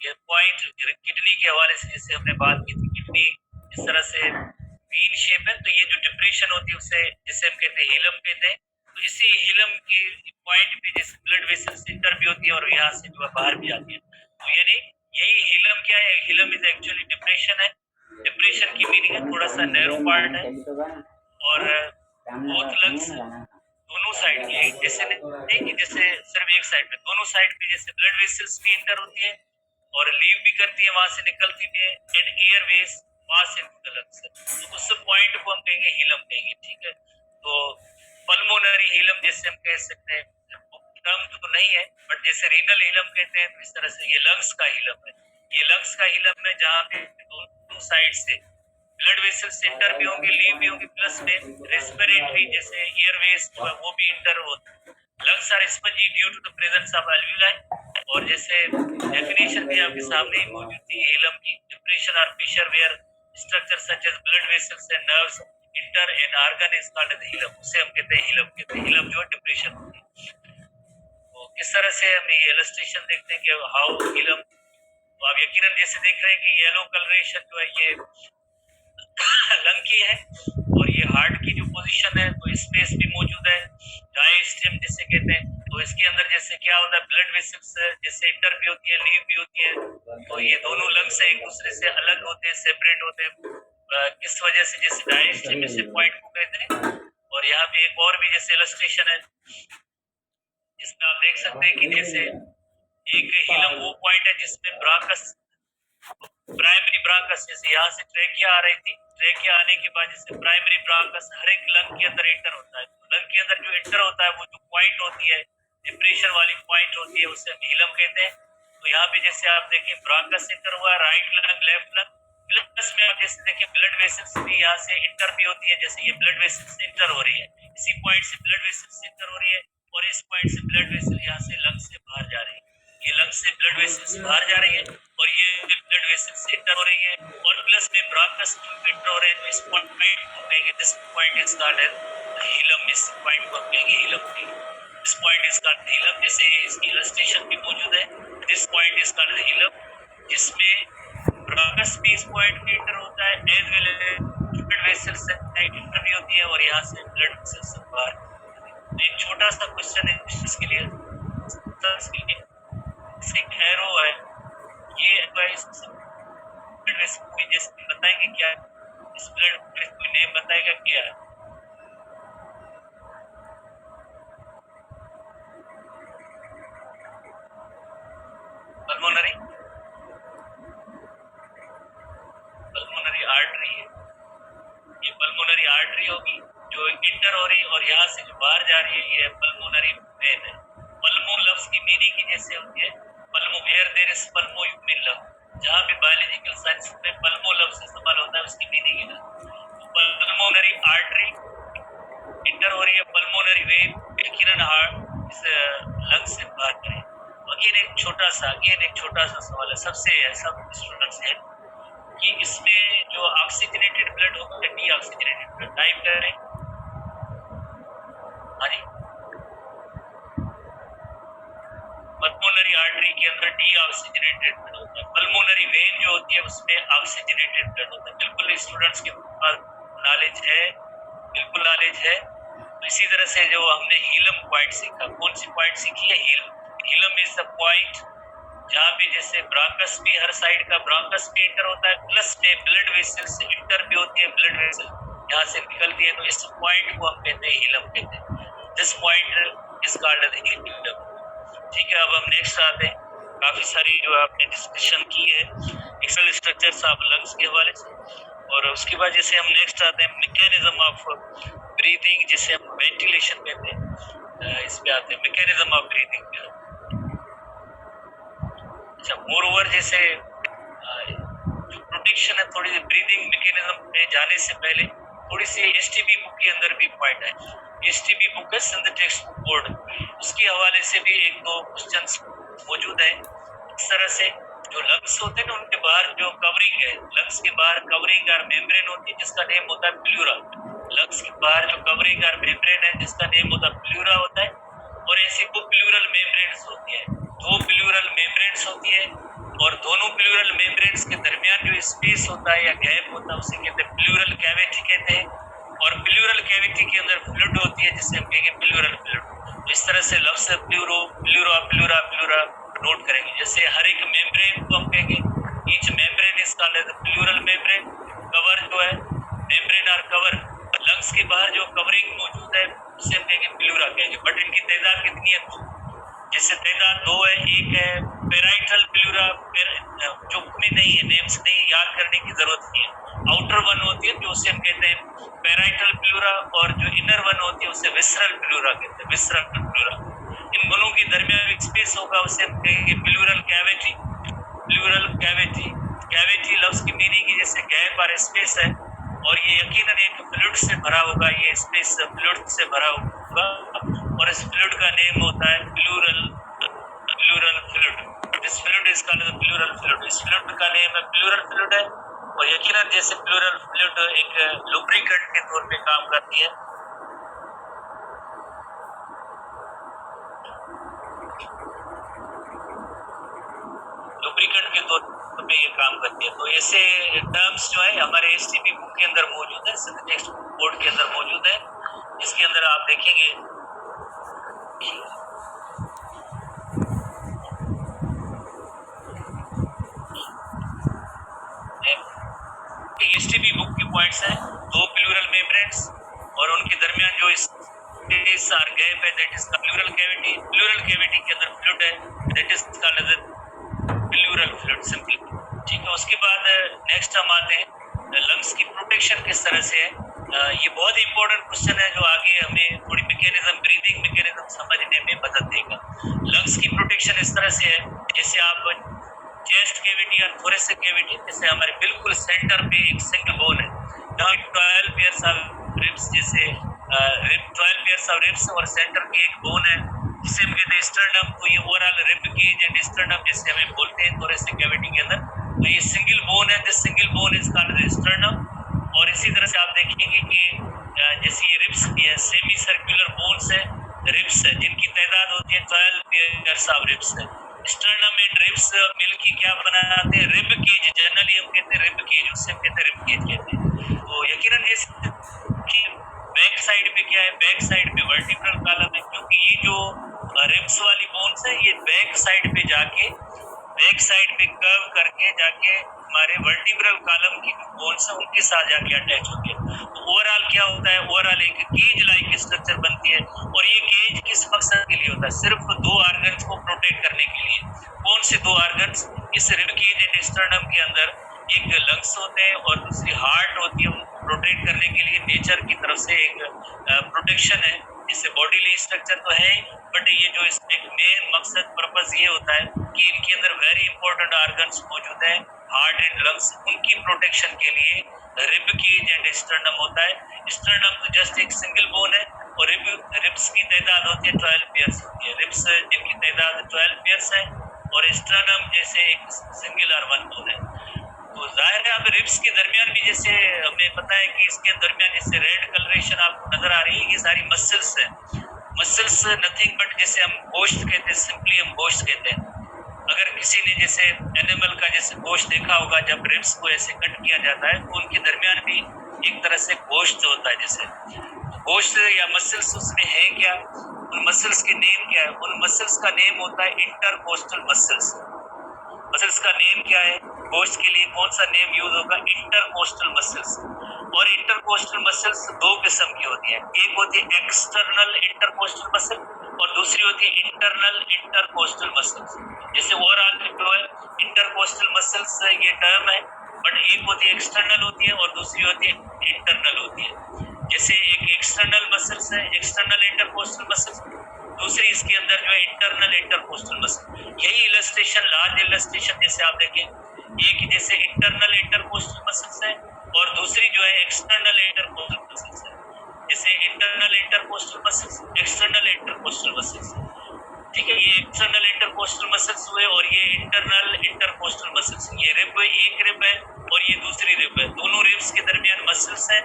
ये पॉइंट किडनी के हवाले से जैसे हमने बात की थी, किडनी इस तरह से वीन शेप है, तो ये जो डिप्रेशन होती है उसे जिसे हम कहते हैं हिलम कहते हैं. तो इसी हिलम के पॉइंट पे जैसे ब्लड वेसल्स इंटर भी होती है और यहाँ से जो है बाहर भी आती है। तो यानी यही हिलम क्या है, हिलम इज एक्चुअली डिप्रेशन है। डिप्रेशन की मीनिंग है थोड़ा सा नैरो पार्ट है और बोथ लंग्स दोनों साइड की, जैसे नहीं कि जैसे सिर्फ एक साइड पे, दोनों साइड पे जैसे ब्लड वेसल्स भी इंटर होती है और लीव भी करती है, वहां से निकलती भी है, एंड एयर वेज वहां से टू द लंग्स। तो उस पॉइंट को हम कहेंगे हिलम कहेंगे, ठीक है। तो पल्मोनरी हिलम जैसे हम कह सकते हैं, टर्म तो नहीं है बट जैसे रीनल हिलम कहते हैं, तो इस तरह से ये लंग्स का हिलम है। ये लंग्स का हिलम है जहाँ पे दोनों साइड से ब्लड वेसल्स इंटर भी होंगे, लीव भी होंगे, प्लस में रेस्पिरेटरी जैसे एयरवेज जो है वो भी इंटर होते हैं। Lungs are spongy due to the presence of alveoli, और जैसे डेफिनेशन भी आपके सामने ही मौजूद थी हिलम की, डिप्रेशन और fissure where structure such as blood vessels and nerves enter an organ is called as hilum. उसे हम कहते हैं हिलम, कहते हैं हिलम जो डिप्रेशन होती है। तो किस तरह से हम ये इलस्ट्रेशन देखते हैं कि हाउ हिलम, तो आप यकीनन जैसे देख रहे हैं कि येलो कलरेशन जो है ये लंग की है और ये हार्ट की जो पोजीशन है तो स्पेस भी मौजूद है, डायस्टेम जिसे कहते हैं। तो इसके अंदर जैसे क्या होता है, ब्लड वेसल्स जैसे इंटर भी होती है, लीव भी होती है, तो ये दोनों लंग से एक दूसरे से अलग होते हैं, सेपरेट होते हैं। किस वजह से, जैसे डायस्टेम इसे पॉइंट को कहते हैं। और यहाँ पे एक और भी जैसे इलस्ट्रेशन है जिसमें आप देख सकते हैं कि जैसे एक हिलम वो पॉइंट है जिसमें ब्रांकस, प्राइमरी ब्रांकस, जैसे यहाँ से ट्रेकिया आ रही थी, ट्रेकिया आने के बाद जैसे प्राइमरी ब्रांकस हर एक लंग के अंदर इंटर होता है। तो लंग के अंदर जो इंटर होता है वो जो पॉइंट होती है, डिप्रेशन वाली पॉइंट होती है, उसे हम हिलम कहते हैं। तो यहाँ पे जैसे आप देखिए ब्रांकस इंटर हुआ, right lung, left lung, plus में आप जैसे देखिए ब्लड वेसल्स भी यहाँ से इंटर भी होती है, जैसे ये ब्लड वेसल्स इंटर हो रही है, इसी पॉइंट से ब्लड वेसल्स इंटर हो रही है और इस पॉइंट से ब्लड वेसल यहाँ से लंग से बाहर जा रही है, ये लंग से ब्लड वेसल्स बाहर जा रही है और ये ब्लड वेसल्स इंटर हो रही है और प्लस में ब्रांकस इंटर हो रहे हैं। तो इस पॉइंट को कहेंगे, this point is called as hilum, इस पॉइंट को कहेंगे hilum. This point is called hilum, जैसे इसकी इलस्ट्रेशन भी मौजूद है, this point is called hilum, जिसमें ब्रांकस भी इस पॉइंट पे इंटर होता है as well as blood vessels enter भी होती है और यहाँ से ब्लड वेसल्स बाहर। तो एक छोटा सा क्वेश्चन है इसके लिए, एरो है ये ब्लड वेसल कोई जैसे बताएंगे क्या, इस ब्लड वेसल कोई नेम बताएगा क्या है? पल्मोनरी, पल्मोनरी आर्टरी है, ये पल्मोनरी आर्टरी होगी जो इंटर हो रही है और यहाँ से जो बाहर जा रही है ये पल्मोनरी वेन है। पल्मो लफ्ज की मीनिंग ही जैसे होती है pulmo, where there is pulmo you mean love, जहाँ पे बायोलॉजिकल साइंस में पल्मो लफ्ज इस्तेमाल होता है उसकी मीनिंग है। तो पल्मोनरी आर्टरी इंटर हो रही है, पल्मोनरी वेन यकीनन हार्ट इस लंग से बाहर करें। अगेन एक छोटा सा सवाल है सबसे, सब स्टूडेंट्स है कि इसमें जो ऑक्सीजनेटेड ब्लड होगा या डी ऑक्सीजनेटेड ब्लड, टाइप करें। हाँ जी, पल्मोनरी आर्टरी के अंदर डी ऑक्सीजनेटेड ब्लड होता है, पल्मोनरी वेन जो होती है उसमें ऑक्सीजनेटेड ब्लड होता है। बिल्कुल स्टूडेंट्स के पास नॉलेज है, बिल्कुल नॉलेज है। तो इसी तरह से जो हमने हीलम पॉइंट सीखा, कौन सी पॉइंट सीखी है? हीलम इज द पॉइंट जहाँ पे जैसे ब्रांकस भी, हर साइड का ब्रांकस भी इंटर होता है, प्लस में ब्लड वेसल से इंटर भी होती है, ब्लड वेसल यहाँ से निकलती है, तो इस पॉइंट को हम कहते हैं हीलम कहते हैं। This point is called as hilum. ठीक है, अब हम नेक्स्ट आते हैं। काफी सारी जो आपने डिस्कशन की है एक्सेल स्ट्रक्चर्स ऑफ लंग्स के हवाले से, और उसके बाद जैसे हम नेक्स्ट आते हैं मैकेनिज्म ऑफ ब्रीथिंग, जिसे हम वेंटिलेशन कहते हैं, इस पे आते हैं मैकेनिज्म ऑफ ब्रीथिंग पे। अच्छा, मोर ओवर जैसे जो प्रोटेक्शन है, थोड़ी सी ब्रीथिंग मैकेनिज्म में जाने से पहले थोड़ी सी एसटीबी बुक के अंदर भी पॉइंट है, एसटीबी बुक है सिंध टेक्स्ट बुक बोर्ड, उसके हवाले से भी एक दो क्वेश्चंस मौजूद है। इस तरह से जो लंग्स होते हैं ना, उनके बाहर जो कवरिंग है, लंग्स के बाहर कवरिंग और मेम्ब्रेन होती है जिसका नेम होता है प्लूरा। लंग्स के बाहर जो कवरिंग और मेम्ब्रेन है जिसका नेम होता है प्लूरा होता है, और ऐसी दो प्लूरल मेम्ब्रेन्स होती है, दो प्लूरल मेम्ब्रेन्स होती है, और दोनों प्लूरल मेम्ब्रेन्स के दरमियान जो स्पेस होता है या गैप होता है उसे कहते हैं प्लूरल कैविटी कहते हैं। और प्लूरल कैविटी के अंदर फ्लूइड होती है जिसे हम कहेंगे प्लूरल फ्लूइड। इस तरह से लफ्ज pleuro, pleura, pleura, pleura note करेंगे। जैसे हर एक मेम्ब्रेन को हम कहेंगे each membrane is called as pleural membrane. Cover जो है मेम्ब्रेन और कवर, लंग्स के बाहर जो कवरिंग मौजूद है उसे हम कहेंगे प्लूरा कहेंगे। बट इनकी तादाद कितनी है? जैसे तादाद 2 है। एक है पेराइटल प्लूरा, जो में नहीं है, नेम्स नहीं, याद करने की जरूरत नहीं है। आउटर वन होती है जो उसे हम कहते हैं पेराइटल प्लूरा, और जो इनर वन होती है उसे विसरल प्लूरा कहते हैं, विसरल प्लूरा। इन दोनों के दरमियान एक स्पेस होगा उसे हम कहेंगे plural cavity. Pleural cavity, cavity लफ्ज की मीनिंग है जैसे गैप और स्पेस है, और ये यकीनन एक फ्लूइड से भरा होगा, ये स्पेस फ्लूइड से भरा होगा, और इस फ्लूइड का नेम होता है pleural fluid. This fluid is called pleural fluid. इस फ्लूइड का नेम है प्लूरल फ्लूइड है, और यकीनन जैसे प्लूरल फ्लूइड एक लुब्रिकेंट के तौर पे काम करती है, लुब्रिकेंट के तौर पे ये काम करती है। तो ऐसे टर्म्स जो है हमारे एसटीपी बुक के अंदर मौजूद है, टेक्स्ट बोर्ड के अंदर मौजूद है, जिसके अंदर आप देखेंगे एसटीपी बुक के पॉइंट्स हैं, 2 प्लूरल मेम्ब्रेन्स और उनके दरमियान जो स्पेस और गैप है that is pleural cavity. Pleural cavity के अंदर फ्लूइड है that is called as pleural fluid simply. ठीक है, उसके बाद नेक्स्ट हम आते हैं लंग्स की प्रोटेक्शन किस तरह से है। ये बहुत इंपॉर्टेंट क्वेश्चन है जो आगे हमें थोड़ी मैकेनिज्म, ब्रीदिंग मैकेनिज्म समझने में मदद देगा। लंग्स की प्रोटेक्शन इस तरह से है जैसे आप चेस्ट कैविटी और थोरेसिक कैविटी, जैसे हमारे बिल्कुल सेंटर पे एक सिंगल बोन है, जहाँ 12 पेयर्स ऑफ रिब्स, जैसे 12 पेयर्स ऑफ रिब्स और सेंटर पे एक बोन है जिसे हम कहते हैं स्टर्नम। तो ये overall rib cage and sternum जैसे हमें बोलते हैं थोरेसिक कैविटी के अंदर, तो ये सिंगल बोन है, this single bone is called sternum. और इसी तरह से आप देखेंगे कि जैसे ये रिब्स भी है, सेमी सर्कुलर बोन्स है, रिब्स है, जिनकी तादाद होती है 12 पेयर्स ऑफ रिब्स है। स्टर्नम एंड रिब्स मिलकर क्या बनाते हैं? रिब केज, जनरली हम कहते हैं रिब केज, उससे हम कहते हैं रिब केज कहते हैं। तो यकीनन जैसे कि बैक साइड पे क्या है, बैक साइड पे वर्टिब्रल कॉलम है, क्योंकि ये जो रिब्स वाली बोन्स है ये बैक साइड पे जाके, बैक साइड पे कर्व करके जाके हमारे वर्टिब्रल कॉलम की जो बोन्स है उनके साथ जाके अटैच होती है। तो ओवरऑल क्या होता है, ओवरऑल एक केज लाइक स्ट्रक्चर बनती है, और ये केज किस मकसद के लिए होता है? सिर्फ 2 ऑर्गन्स को प्रोटेक्ट करने के लिए। कौन से 2 ऑर्गन्स? इस रिब केज एंड स्टर्नम के अंदर एक लंग्स होते हैं और दूसरी हार्ट होती है, उनको प्रोटेक्ट करने के लिए नेचर की तरफ से एक प्रोटेक्शन है। इससे बॉडीली स्ट्रक्चर तो है ही, बट ये जो एक मेन मकसद पर्पस ये होता है कि इनके अंदर वेरी इंपॉर्टेंट ऑर्गन्स मौजूद है, हार्ट एंड लंग्स, उनकी प्रोटेक्शन के लिए रिब केज एंड स्टर्नम होता है। स्टर्नम तो जस्ट एक सिंगल बोन है, और रिब्स की तादाद होती है 12 पेयर्स होती है, रिब्स जिनकी तादाद 12 पेयर्स है, और स्टर्नम जैसे एक सिंगल और 1 बोन है। तो जाहिर है अब रिब्स के दरमियान भी जैसे हमें पता है कि इसके दरमियान जैसे रेड कलरेशन आपको नजर आ रही है, ये सारी मसल्स है। मसल्स नथिंग बट जैसे हम गोश्त कहते हैं, सिंपली हम गोश्त कहते हैं। अगर किसी ने जैसे एनिमल का जैसे गोश्त देखा होगा, जब रिब्स को ऐसे कट किया जाता है तो उनके दरमियान भी एक तरह से गोश्त होता है। जैसे गोश्त या मसल्स उसमें है क्या, उन मसल्स के नेम क्या है? उन मसल्स का नेम होता है इंटरकोस्टल मसल्स। मसल्स का नेम क्या है? गोश्त के लिए कौन सा नेम यूज होगा? Intercostal muscles. और इंटरकोस्टल मसल्स 2 किस्म की होती हैं, एक होती है एक्सटर्नल इंटरकोस्टल मसल और दूसरी होती है इंटरनल इंटरकोस्टल मसल्स। जैसे ओवरऑल जो है इंटरकोस्टल मसल्स ये टर्म है, बट एक होती है एक्सटर्नल होती है और दूसरी होती है इंटरनल होती है। जैसे एक एक्सटर्नल मसल्स है, एक्सटर्नल इंटरकोस्टल मसल्स, दूसरी इसके अंदर जो है इंटरनल इंटरकोस्टल मसल। यही इलस्ट्रेशन, लार्ज इलस्ट्रेशन जैसे आप देखें, एक जैसे इंटरनल इंटरकोस्टल मसल्स है और दूसरी जो है एक्सटर्नल इंटरकोस्टल मसल्स है। जैसे internal intercostal muscles, external intercostal muscles. ठीक है, ये एक्सटर्नल इंटरकोस्टल मसल्स हुए और ये इंटरनल इंटरकोस्टल मसल्स। ये रिब एक रिब है और ये दूसरी रिब है, दोनों रिब्स के दरमियान मसल्स है।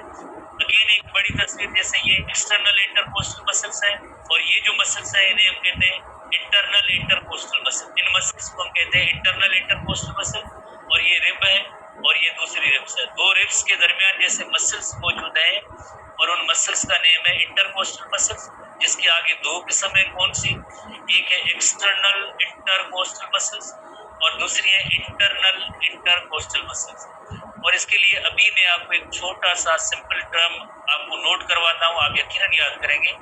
अगेन एक बड़ी तस्वीर, जैसे ये एक्सटर्नल इंटरकोस्टल मसल्स है और ये जो मसल्स है इन्हें हम कहते हैं इंटरनल इंटरकोस्टल मसल। इन मसल्स को हम कहते हैं इंटरनल इंटरकोस्टल मसल, और ये रिब है और ये दूसरी रिब्स है। 2 रिब्स के दरमियान जैसे मसल्स मौजूद है और एक्सटर्नल इंटरकोस्टल मसल्स और दूसरी है इंटरनल इंटरकोस्टल मसल्स। और इसके लिए अभी मैं आपको एक छोटा सा सिंपल टर्म आपको नोट करवाता हूँ, आप यकीनन याद करेंगे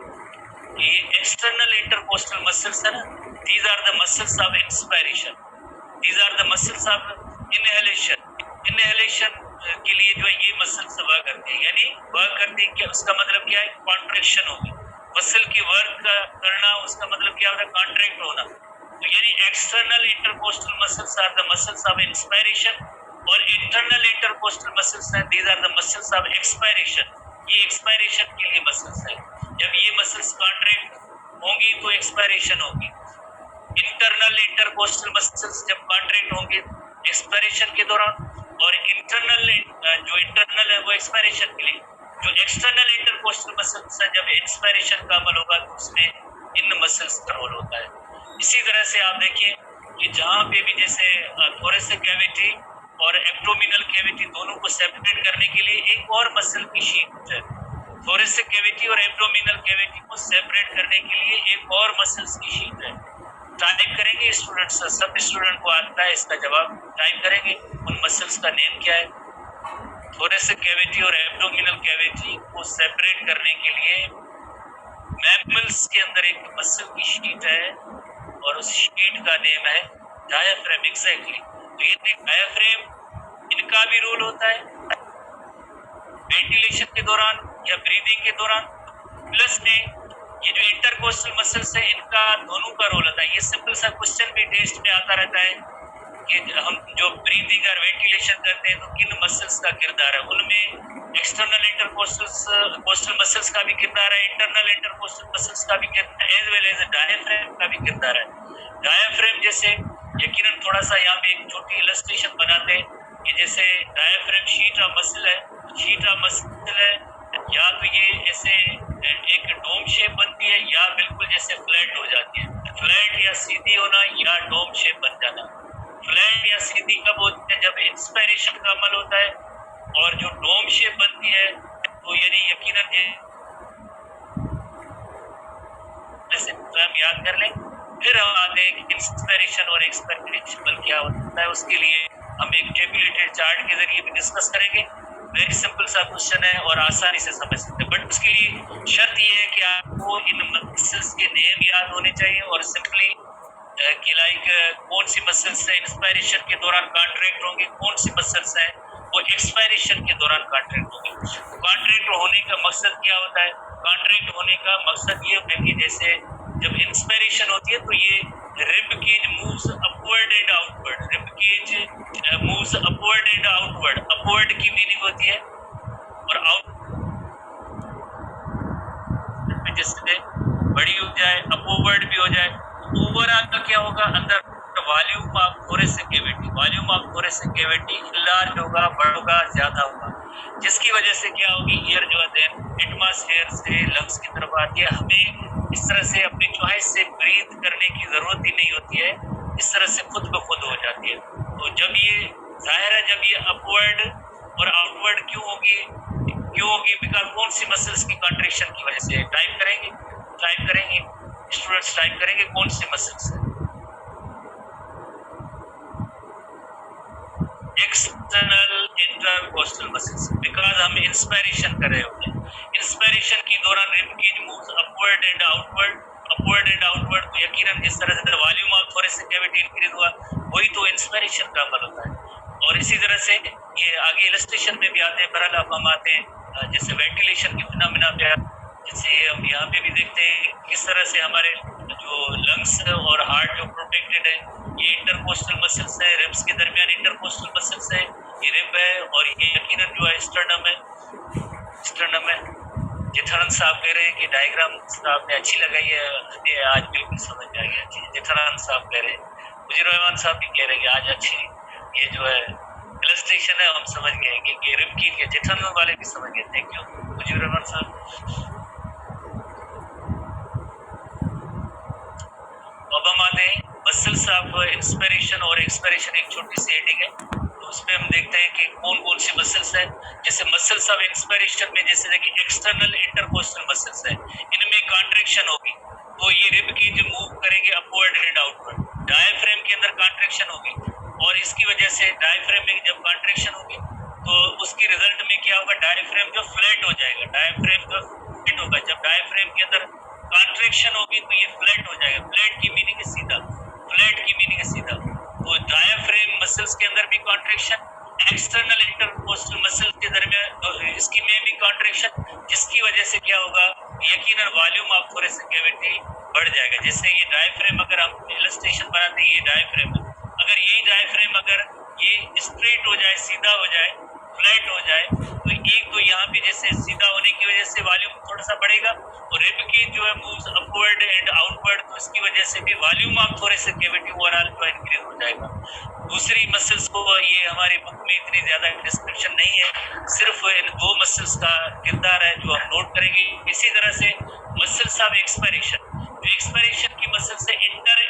कि एक्सटर्नल इंटरकोस्टल मसल्स है ना, these are the muscles of inspiration, these are the muscles of inhalation. Inhalation के लिए जो है ये मसल्स वर्क करते हैं, यानी वर्क करते हैं, क्या उसका मतलब क्या है, कॉन्ट्रैक्शन होगी। मसल की वर्क करना उसका मतलब क्या होता है, कॉन्ट्रैक्ट होना। तो यानी external intercostal muscles are the muscles of inspiration और इंटरनल इंटरकोस्टल मसल्स हैं, these are the muscles of expiration, ये एक्सपायरेशन के लिए मसल्स है। जब ये मसल्स कॉन्ट्रैक्ट होंगी तो एक्सपायरेशन होगी। इंटरनल इंटरकोस्टल मसल्स जब कॉन्ट्रैक्ट होंगे एक्सपायरेशन के दौरान, और इंटरनल जो इंटरनल है वो एक्सपायरेशन के लिए। जो एक्सटर्नल इंटरकोस्टल मसल्स है जब एक्सपायरेशन का अमल होगा तो उसमें इन मसल्स का रोल होता है। इसी तरह से आप देखिए कि जहाँ पे भी जैसे थोरेसिक कैविटी और एब्डोमिनल कैविटी दोनों को सेपरेट करने के लिए एक और मसल की शीट है। थोरेसिक कैविटी और एब्डोमिनल कैविटी को सेपरेट करने के लिए एक और मसल्स की शीट है। टाइप करेंगे स्टूडेंट्स, सब स्टूडेंट को आता है इसका जवाब, टाइप करेंगे उन मसल्स का नेम क्या है। थोरेसिक कैविटी और एब्डोमिनल कैविटी को सेपरेट करने के लिए मैमल्स के अंदर एक मसल की शीट है और उस शीट का नेम है डायाफ्राम। एग्जैक्टली, तो ये डायाफ्राम, इनका भी रोल होता है वेंटिलेशन के दौरान या ब्रीदिंग के दौरान। प्लस में ये जो इंटरकोस्टल मसल्स है इनका दोनों का रोल होता है। ये सिंपल सा क्वेश्चन भी टेस्ट में आता रहता है कि हम जो ब्रीदिंग और वेंटिलेशन करते हैं तो किन मसल्स का किरदार है, उनमें एक्सटर्नल इंटरकोस्टल मसल्स का भी किरदार है, इंटरनल इंटरकोस्टल मसल्स का भी किरदार है, एज वेल एज डायफ्राम का भी किरदार है। डायफ्राम जैसे यकीनन थोड़ा सा यहाँ पे एक छोटी इलस्ट्रेशन बनाते हैं कि जैसे डायफ्राम शीट ऑफ मसल है, शीट ऑफ मसल है, या तो ये ऐसे एक डोम शेप बनती है या बिल्कुल जैसे फ्लैट हो जाती है। फ्लैट या सीधी होना या डोम शेप बन जाना। फ्लैट या सीधी कब होती है, जब इंस्पायरेशन का अमल होता है। और जो डोम शेप बनती है तो यानी यकीनन जैसे हम याद कर लें। फिर हम आते हैं कि इंस्पायरेशन और एक्सपायरेशन क्या होता है, उसके लिए हम एक टेबुलेटेड चार्ट के जरिए भी डिस्कस करेंगे। वेरी सिंपल सा क्वेश्चन है और आसानी से समझ सकते हैं, बट उसके लिए शर्त ये है कि आपको इन मसल्स के नेम याद होने चाहिए और सिंपली कि लाइक कौन सी मसल्स है इंस्पायरेशन के दौरान कॉन्ट्रैक्ट होंगे, कौन सी मसल्स है वो एक्सपायरेशन के दौरान कॉन्ट्रैक्ट होंगे। कॉन्ट्रैक्ट होने का मकसद क्या होता है, कॉन्ट्रैक्ट होने का मकसद ये होता है कि जैसे जब इंस्पायरेशन होती है तो ये rib cage moves upward and outward, rib cage moves upward and outward. Upward की मीनिंग होती है और आउट जैसे बड़ी हो जाए, अपवर्ड भी हो जाए, ओवरऑल का क्या होगा, अंदर volume of thoracic cavity, volume of thoracic cavity large होगा, बड़ा होगा, ज्यादा होगा, जिसकी वजह से क्या होगी, एयर जो है एटमॉस्फेयर से लंग्स की तरफ आती है। हमें इस तरह से अपनी चॉइस से ब्रीथ करने की जरूरत ही नहीं होती है, इस तरह से खुद ब खुद हो जाती है। तो जब ये जाहिर है जब ये अपवर्ड और आउटवर्ड क्यों होगी, बिकॉज कौन सी मसल्स की कॉन्ट्रैक्शन की वजह से। टाइप करेंगे स्टूडेंट्स, टाइप करेंगे कौन सी मसल्स है। एक्सटर्नल इंटरकोस्टल मसल्स, बिकॉज हम इंस्पायरेशन कर रहे होते हैं। इंस्पायरेशन के दौरान rib cage moves upward and outward, तो यकीनन जिस तरह से volume of thoracic cavity increase हुआ वही तो इंस्पायरेशन का अमल होता है। और इसी तरह से ये आगे इलस्ट्रेशन में भी आते हैं, बहरहाल अब हम आते हैं जैसे वेंटिलेशन की फिनोमेना पे, जैसे हम यहाँ पे भी देखते हैं किस तरह से हमारे जो लंग्स और हार्ट जो प्रोटेक्टेड है, ये इंटरकोस्टल मसल्स है, रिब्स के दरमियान इंटरकोस्टल मसल्स है, ये रिब है और ये यकीनन जो है स्टर्नम है। जेठानंद साहब कह रहे हैं कि डायग्राम आपने अच्छी लगाई है, आज बिल्कुल समझ में आ गया। जेठानंद साहब कह रहे हैं, मुजीर रहमान साहब भी कह रहे हैं कि आज अच्छी ये जो है इलस्ट्रेशन है, हम समझ गए कि रिब की जेठानंद वाले भी समझ गए। थैंक यू मुजीर रहमान साहब। अब हम आते हैं मसल्स ऑफ इंस्पिरेशन और एक्सपिरेशन एक छोटी सी हेडिंग है, तो उसमें हम देखते हैं कि कौन कौन सी मसल्स है। जैसे मसल्स ऑफ इंस्पिरेशन में जैसे देखिए एक्सटर्नल इंटरकोस्टल मसल्स है, इनमें कॉन्ट्रैक्शन होगी तो ये रिब की जो मूव करेंगे अपवर्ड एंड आउटवर्ड। डायफ्रेम के अंदर कॉन्ट्रैक्शन होगी और इसकी वजह से डायफ्रेम में जब कॉन्ट्रैक्शन होगी तो उसकी रिजल्ट में क्या होगा, डायफ्रेम जो फ्लैट हो जाएगा, डायफ्रेम जो फ्लैट होगा। जब डायफ्रेम के अंदर कॉन्ट्रैक्शन होगी तो ये फ्लैट हो जाएगा। फ्लैट की मीनिंग है सीधा, फ्लैट की मीनिंग है सीधा। तो डायफ्रेम मसल्स के अंदर भी कॉन्ट्रैक्शन, एक्सटर्नल इंटरकोस्टल मसल्स के दरमियान इसकी में भी कॉन्ट्रैक्शन, जिसकी वजह से क्या होगा, यकीनन वॉल्यूम ऑफ थोरेसिक कैविटी बढ़ जाएगा। जैसे ये डायफ्रेम अगर हम इलस्ट्रेशन बनाते हैं, ये डायफ्रेम है, अगर यही डायफ्रेम अगर ये स्ट्रेट हो जाए, सीधा हो जाए, फ्लैट हो जाए, तो एक तो यहाँ पे जैसे सीधा होने की वजह से वॉल्यूम थोड़ा सा बढ़ेगा और रिब की जो है मूव्स अपवर्ड एंड आउटवर्ड, तो इसकी वजह से भी volume of thoracic cavity overall जो इंक्रीज हो जाएगा। दूसरी मसल्स को ये हमारी बुक में इतनी ज्यादा डिस्क्रिप्शन नहीं है, सिर्फ इन दो मसल्स का किरदार है जो हम नोट करेंगे। इसी तरह से मसल्स ऑफ एक्सपिरेशन, जो एक्सपिरेशन की मसल्स है इंटरनल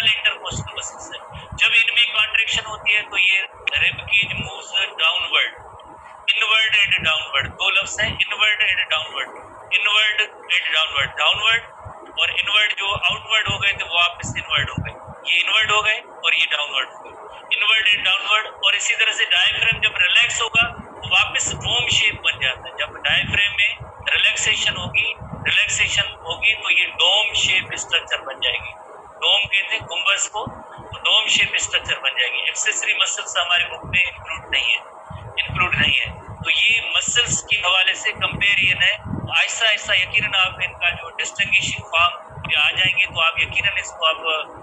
इंटरकोस्टल मसल्स है, जब इनमें कॉन्ट्रैक्शन होती है तो ये rib cage moves downward, inward and downward, दो लफ्ज है inward and downward, inward and downward, downward और इनवर्ड जो आउटवर्ड हो गए थे वो वापस इनवर्ड हो गए, ये इनवर्ड हो गए और ये डाउनवर्ड हो गए, इनवर्ड एंड डाउनवर्ड। और इसी तरह से डायफ्रेम जब रिलैक्स होगा तो वापस डोम शेप बन जाता है। जब डायफ्रेम में रिलैक्सेशन होगी तो ये डोम शेप स्ट्रक्चर बन जाएगी। डोम कहते हैं गुंबज को, तो डोम शेप स्ट्रक्चर बन जाएगी। एक्सेसरी मसल्स हमारे बुक में इंक्लूड नहीं है। तो ये मसल्स के हवाले से कंपेरिजन है। आहिस्ता आहिस्ता यकीनन आप इनका जो डिस्टिंग्विशिंग फॉर्म पे आ जाएंगे तो आप यकीनन इसको आप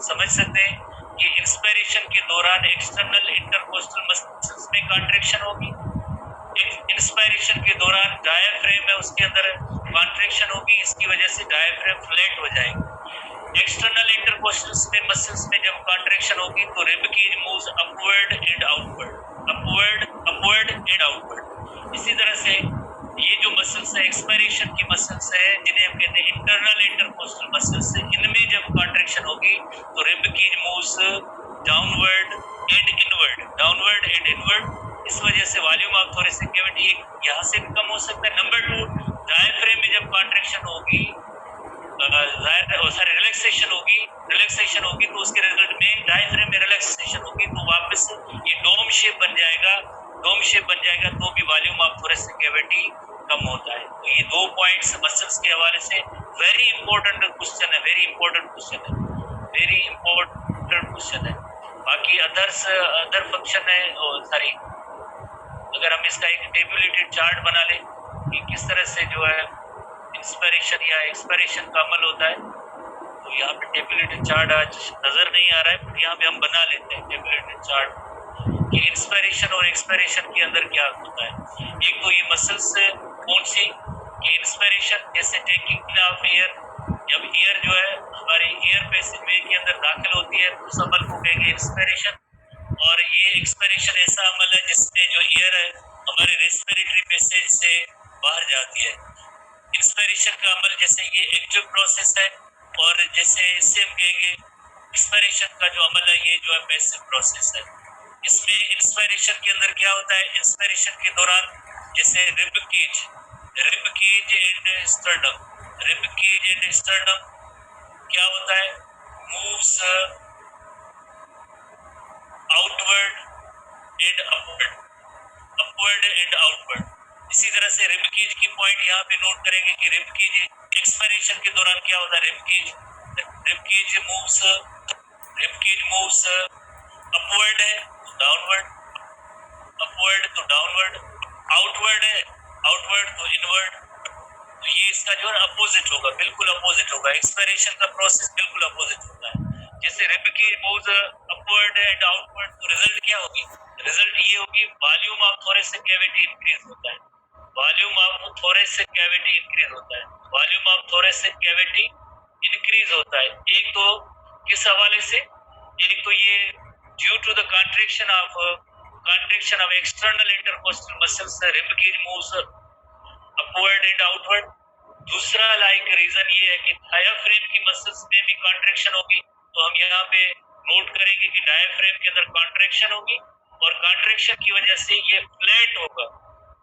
समझ सकते हैं कि इंस्पिरेशन के दौरान एक्सटर्नल इंटरकोस्टल मसल्स में कॉन्ट्रैक्शन होगी, इंस्पिरेशन के दौरान डायफ्रेम है उसके अंदर कॉन्ट्रैक्शन होगी, इसकी वजह से डायफ्रेम फ्लैट हो जाएगी। एक्सटर्नल इंटरकोस्टल मसल्स में जब कॉन्ट्रैक्शन होगी तो rib cage moves upward and outward. इसी तरह से ये जो मसल्स है एक्सपिरेशन की मसल्स है जिन्हें हम कहते हैं इंटरनल इंटरकोस्टल मसल्स है, इनमें जब कॉन्ट्रैक्शन होगी तो rib cage moves downward and inward. इस वजह से वॉल्यूम ऑफ थोरेसिक कैविटी यहाँ से भी कम हो सकता है। नंबर 2, डायफ्रेम में जब कॉन्ट्रैक्शन होगी रिलैक्सेशन होगी तो उसके रिजल्ट में डायफ्रेम में रिलैक्सेशन होगी तो वापस ये डोम शेप बन जाएगा तो भी वॉल्यूम ऑफ थोरेसिक कैविटी कम होता है। तो ये 2 पॉइंट्स मसल्स के हवाले से वेरी इंपॉर्टेंट क्वेश्चन है। बाकी अदर फंक्शन है, सॉरी, अगर हम इसका एक टेबुलेटेड चार्ट बना लें कि किस तरह से जो है इंस्पिरेशन या एक्सपिरेशन का अमल होता है, तो यहाँ पे टेबुलेटेड चार्ट आज नजर नहीं आ रहा है, पर यहाँ पे हम बना लेते हैं टेबुलेटेड चार्ट कि इंस्पिरेशन और एक्सपिरेशन के अंदर क्या होता है। एक तो ये मसल्स कौन सी कि इंस्पिरेशन जैसे टेकिंग ऑफ एयर, जब एयर जो है हमारे एयर पैसेजवे के अंदर दाखिल होती है तो उस अमल को कहेंगे इंस्पिरेशन। और ये एक्सपिरेशन ऐसा अमल है जिसमें जो एयर है हमारे रेस्पिरेटरी पैसेज से बाहर जाती है। इंस्पिरेशन का अमल जैसे ये एक्टिव प्रोसेस है और जैसे इससे हम कहेंगे एक्सपिरेशन का जो अमल है ये जो है पैसिव प्रोसेस है। इसमें इंस्पिरेशन के अंदर क्या होता है, इंस्पिरेशन के दौरान जैसे रिब केज एंड स्टर्नम क्या होता है, मूव्स आउटवर्ड एंड आउटवर्ड। इसी तरह से रिब केज की पॉइंट यहाँ पे नोट करेंगे कि रिब केज एक्सपिरेशन के दौरान क्या होता है, रिब केज मूव्स अपवर्ड है तो डाउनवर्ड, आउटवर्ड तो इनवर्ड। तो ये इसका जो है अपोजिट होगा, बिल्कुल अपोजिट होगा। एक्सपिरेशन का प्रोसेस बिल्कुल अपोजिट होता है। जैसे rib cage moves upward and outward तो रिजल्ट क्या होगी, रिजल्ट ये होगी volume of thoracic cavity increase होता है। Volume of thoracic cavity increase होता है। एक तो किस हवाले से, एक तो ये due to the contraction of external intercostal muscles rib cage moves upward and outward. दूसरा लाइक रीजन ये है कि डायफ्रेम की मसल्स में भी कॉन्ट्रैक्शन होगी तो हम यहाँ पे नोट करेंगे कि डायफ्रेम के अंदर कॉन्ट्रैक्शन होगी और कॉन्ट्रैक्शन की वजह से ये फ्लैट होगा।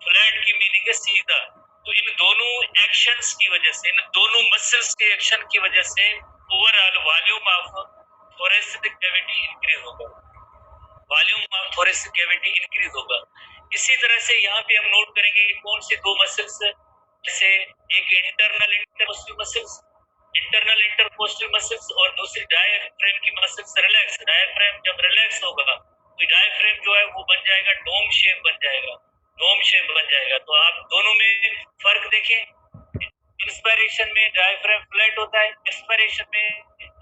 फ्लैट की मीनिंग है सीधा। तो इन दोनों एक्शंस की वजह से, इन दोनों मसल्स के एक्शन की वजह से overall volume of thoracic cavity increase होगा। Volume of thoracic cavity increase होगा। इसी तरह से यहाँ पे हम नोट करेंगे कि कौन से दो मसल्स, जैसे एक internal intercostal muscles, internal intercostal muscles, और दूसरी डायफ्रेम की मसल्स रिलैक्स। डायफ्रेम जब रिलैक्स होगा तो डायफ्रेम जो है वो बन जाएगा डोम शेप बन जाएगा, डोम शेप बन जाएगा। तो आप दोनों में फर्क देखें। इंस्पिरेशन में डायफ्रेम फ्लैट होता है, एक्सपिरेशन में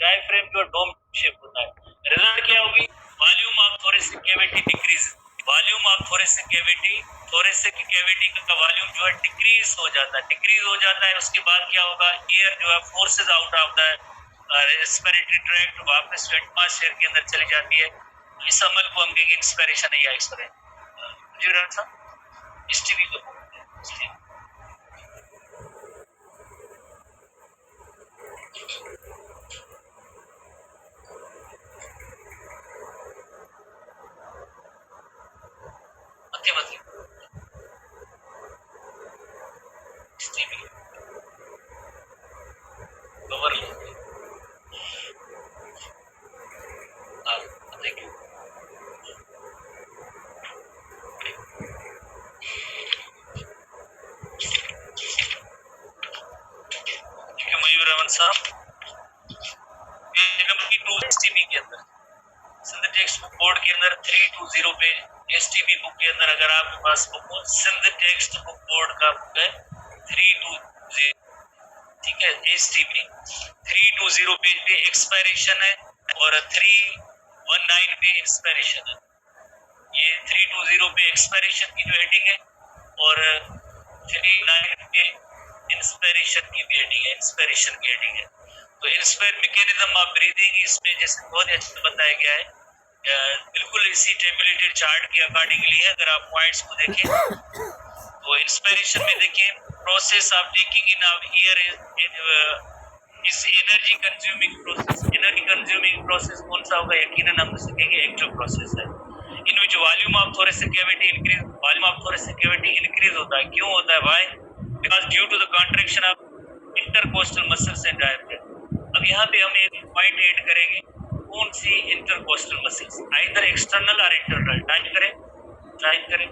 डायफ्रेम जो डोम शेप होता है। रिजल्ट क्या होगी? Volume of thoracic cavity decrease. Volume of thoracic cavity का वॉल्यूम जो है डिक्रीज हो जाता है, डिक्रीज हो जाता है। उसके बाद क्या होगा? एयर जो है forces out of the respiratory tract वापस एटमॉस्फेयर के अंदर चली जाती है। इस अमल को हम कहेंगे एक्सपिरेशन या एक्सपिरेशन। जी राम साहब, हिस्ट्री को बोर्ड के अंदर 320 पे एसटीबी बुक के अंदर अगर आपके पास बुक हो, सिंध टेक्स्ट बुक बोर्ड का बुक है 320, ठीक है, एसटीबी 320 पेज पे एक्सपायरेशन है और 319 पे इंस्पिरेशन है। ये 320 पे एक्सपायरेशन की जो हेडिंग है और 39 पे इंस्पिरेशन की भी हेडिंग है, इंस्पिरेशन की हेडिंग है। तो इंस्पायर मैकेनिज्म ऑफ ब्रीदिंग इसमें जैसे बहुत अच्छा बताया गया है, बिल्कुल इसी टेबुलेटेड चार्ट के अकॉर्डिंगली है। अगर आप पॉइंट्स को देखें तो इंस्पिरेशन में देखें process of taking in of air is energy consuming process. Energy consuming process कौन सा होगा? यकीनन हम सकेंगे एक्टिव प्रोसेस है। In which volume of thoracic cavity increase, volume of thoracic cavity increase होता है। क्यों होता है? Why? Because due to the contraction of intercostal muscles and diaphragm. अब यहाँ पे हम एक पॉइंट ऐड करेंगे, कौन सी इंटरकोस्टल मसल्स, आइदर एक्सटर्नल और इंटरनल। टाइप करें, टाइप करें।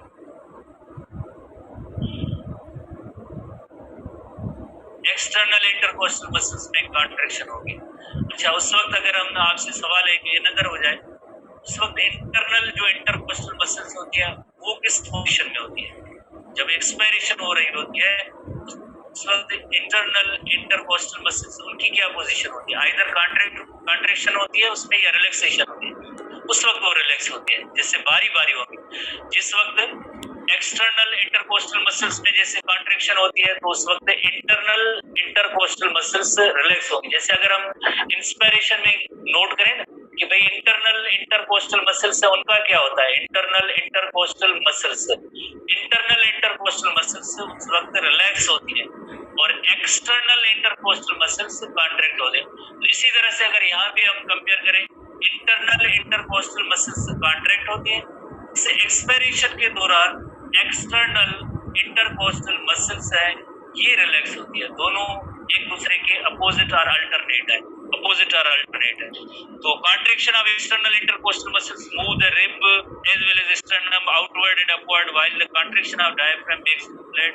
एक्सटर्नल इंटरकोस्टल मसल्स में कॉन्ट्रैक्शन होगी। अच्छा, उस वक्त अगर हम आपसे सवाल है कि नजर हो जाए, उस वक्त इंटरनल जो इंटरकोस्टल मसल्स होती है वो किस पोजीशन में होती है? जब एक्सपायरेशन हो रही होती है उस वक्त इंटरनल इंटरकोस्टल मसल्स उनकी क्या पोजीशन होती है? आइदर कॉन्ट्रैक्शन होती है उसमें या रिलैक्सेशन होती है। उस वक्त वो रिलैक्स होती है, जैसे बारी बारी होगी। जिस वक्त एक्सटर्नल इंटरकोस्टल मसल्स में जैसे कॉन्ट्रैक्शन होती है तो उस वक्त इंटरनल इंटरकोस्टल मसल्स रिलैक्स होंगी। जैसे अगर हम इंस्पिरेशन में नोट करें ना कि भाई इंटरनल इंटरकोस्टल मसल्स है, उनका क्या होता है? Internal intercostal muscles, internal intercostal muscles उस वक्त रिलैक्स होती है और एक्सटर्नल इंटरकोस्टल मसल्स कॉन्ट्रैक्ट होते हैं। तो इसी तरह से अगर यहाँ पे हम कंपेयर करें, इंटरनल इंटरकोस्टल मसल्स कॉन्ट्रैक्ट होती है, इस एक्सपायरेशन के दौरान एक्सटर्नल इंटरकोस्टल मसल्स है ये रिलैक्स होती है। दोनों एक दूसरे के अपोजिट और अल्टरनेट है, अपोजिट और अल्टरनेट है। तो contraction of external intercostal muscles move the rib as well as sternum outward and upward, while the contraction of diaphragm makes it flat.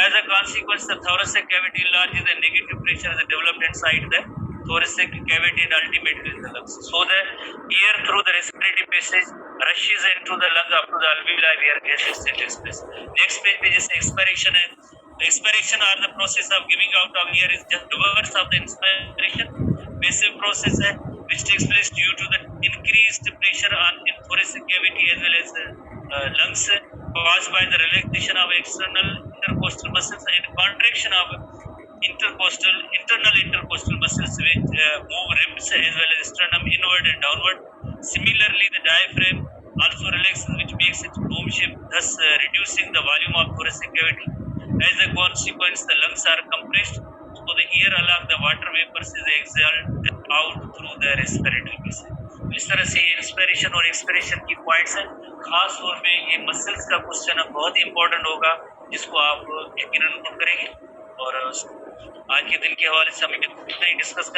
As a consequence, the thoracic cavity enlarges and negative pressure is developed inside the thoracic cavity and ultimately in the lungs. So the air through the respiratory passage rushes into the lung up to the alveoli where gas exchange takes place. Next page पे जैसे expiration है, expiration or the process of giving out of air is just reverse of the inspiration. Passive process है which takes place due to the increased pressure on in thoracic cavity as well as lungs caused by the relaxation of external intercostal muscles and contraction of internal intercostal muscles which move ribs as well as sternum inward and downward. Similarly, the diaphragm also relaxes, which makes it dome shape, thus reducing the volume of thoracic cavity. As a consequence, the lungs are compressed So the air along the water vapors is exhaled out through the respiratory passage। इस तरह से inspiration और expiration की points हैं। खास तौर पे ये मसल्स का क्वेश्चन बहुत इंपॉर्टेंट होगा, जिसको आप यकीनन नोट करेंगे। और आज के दिन के हवाले से हम इतना ही डिस्कस करेंगे।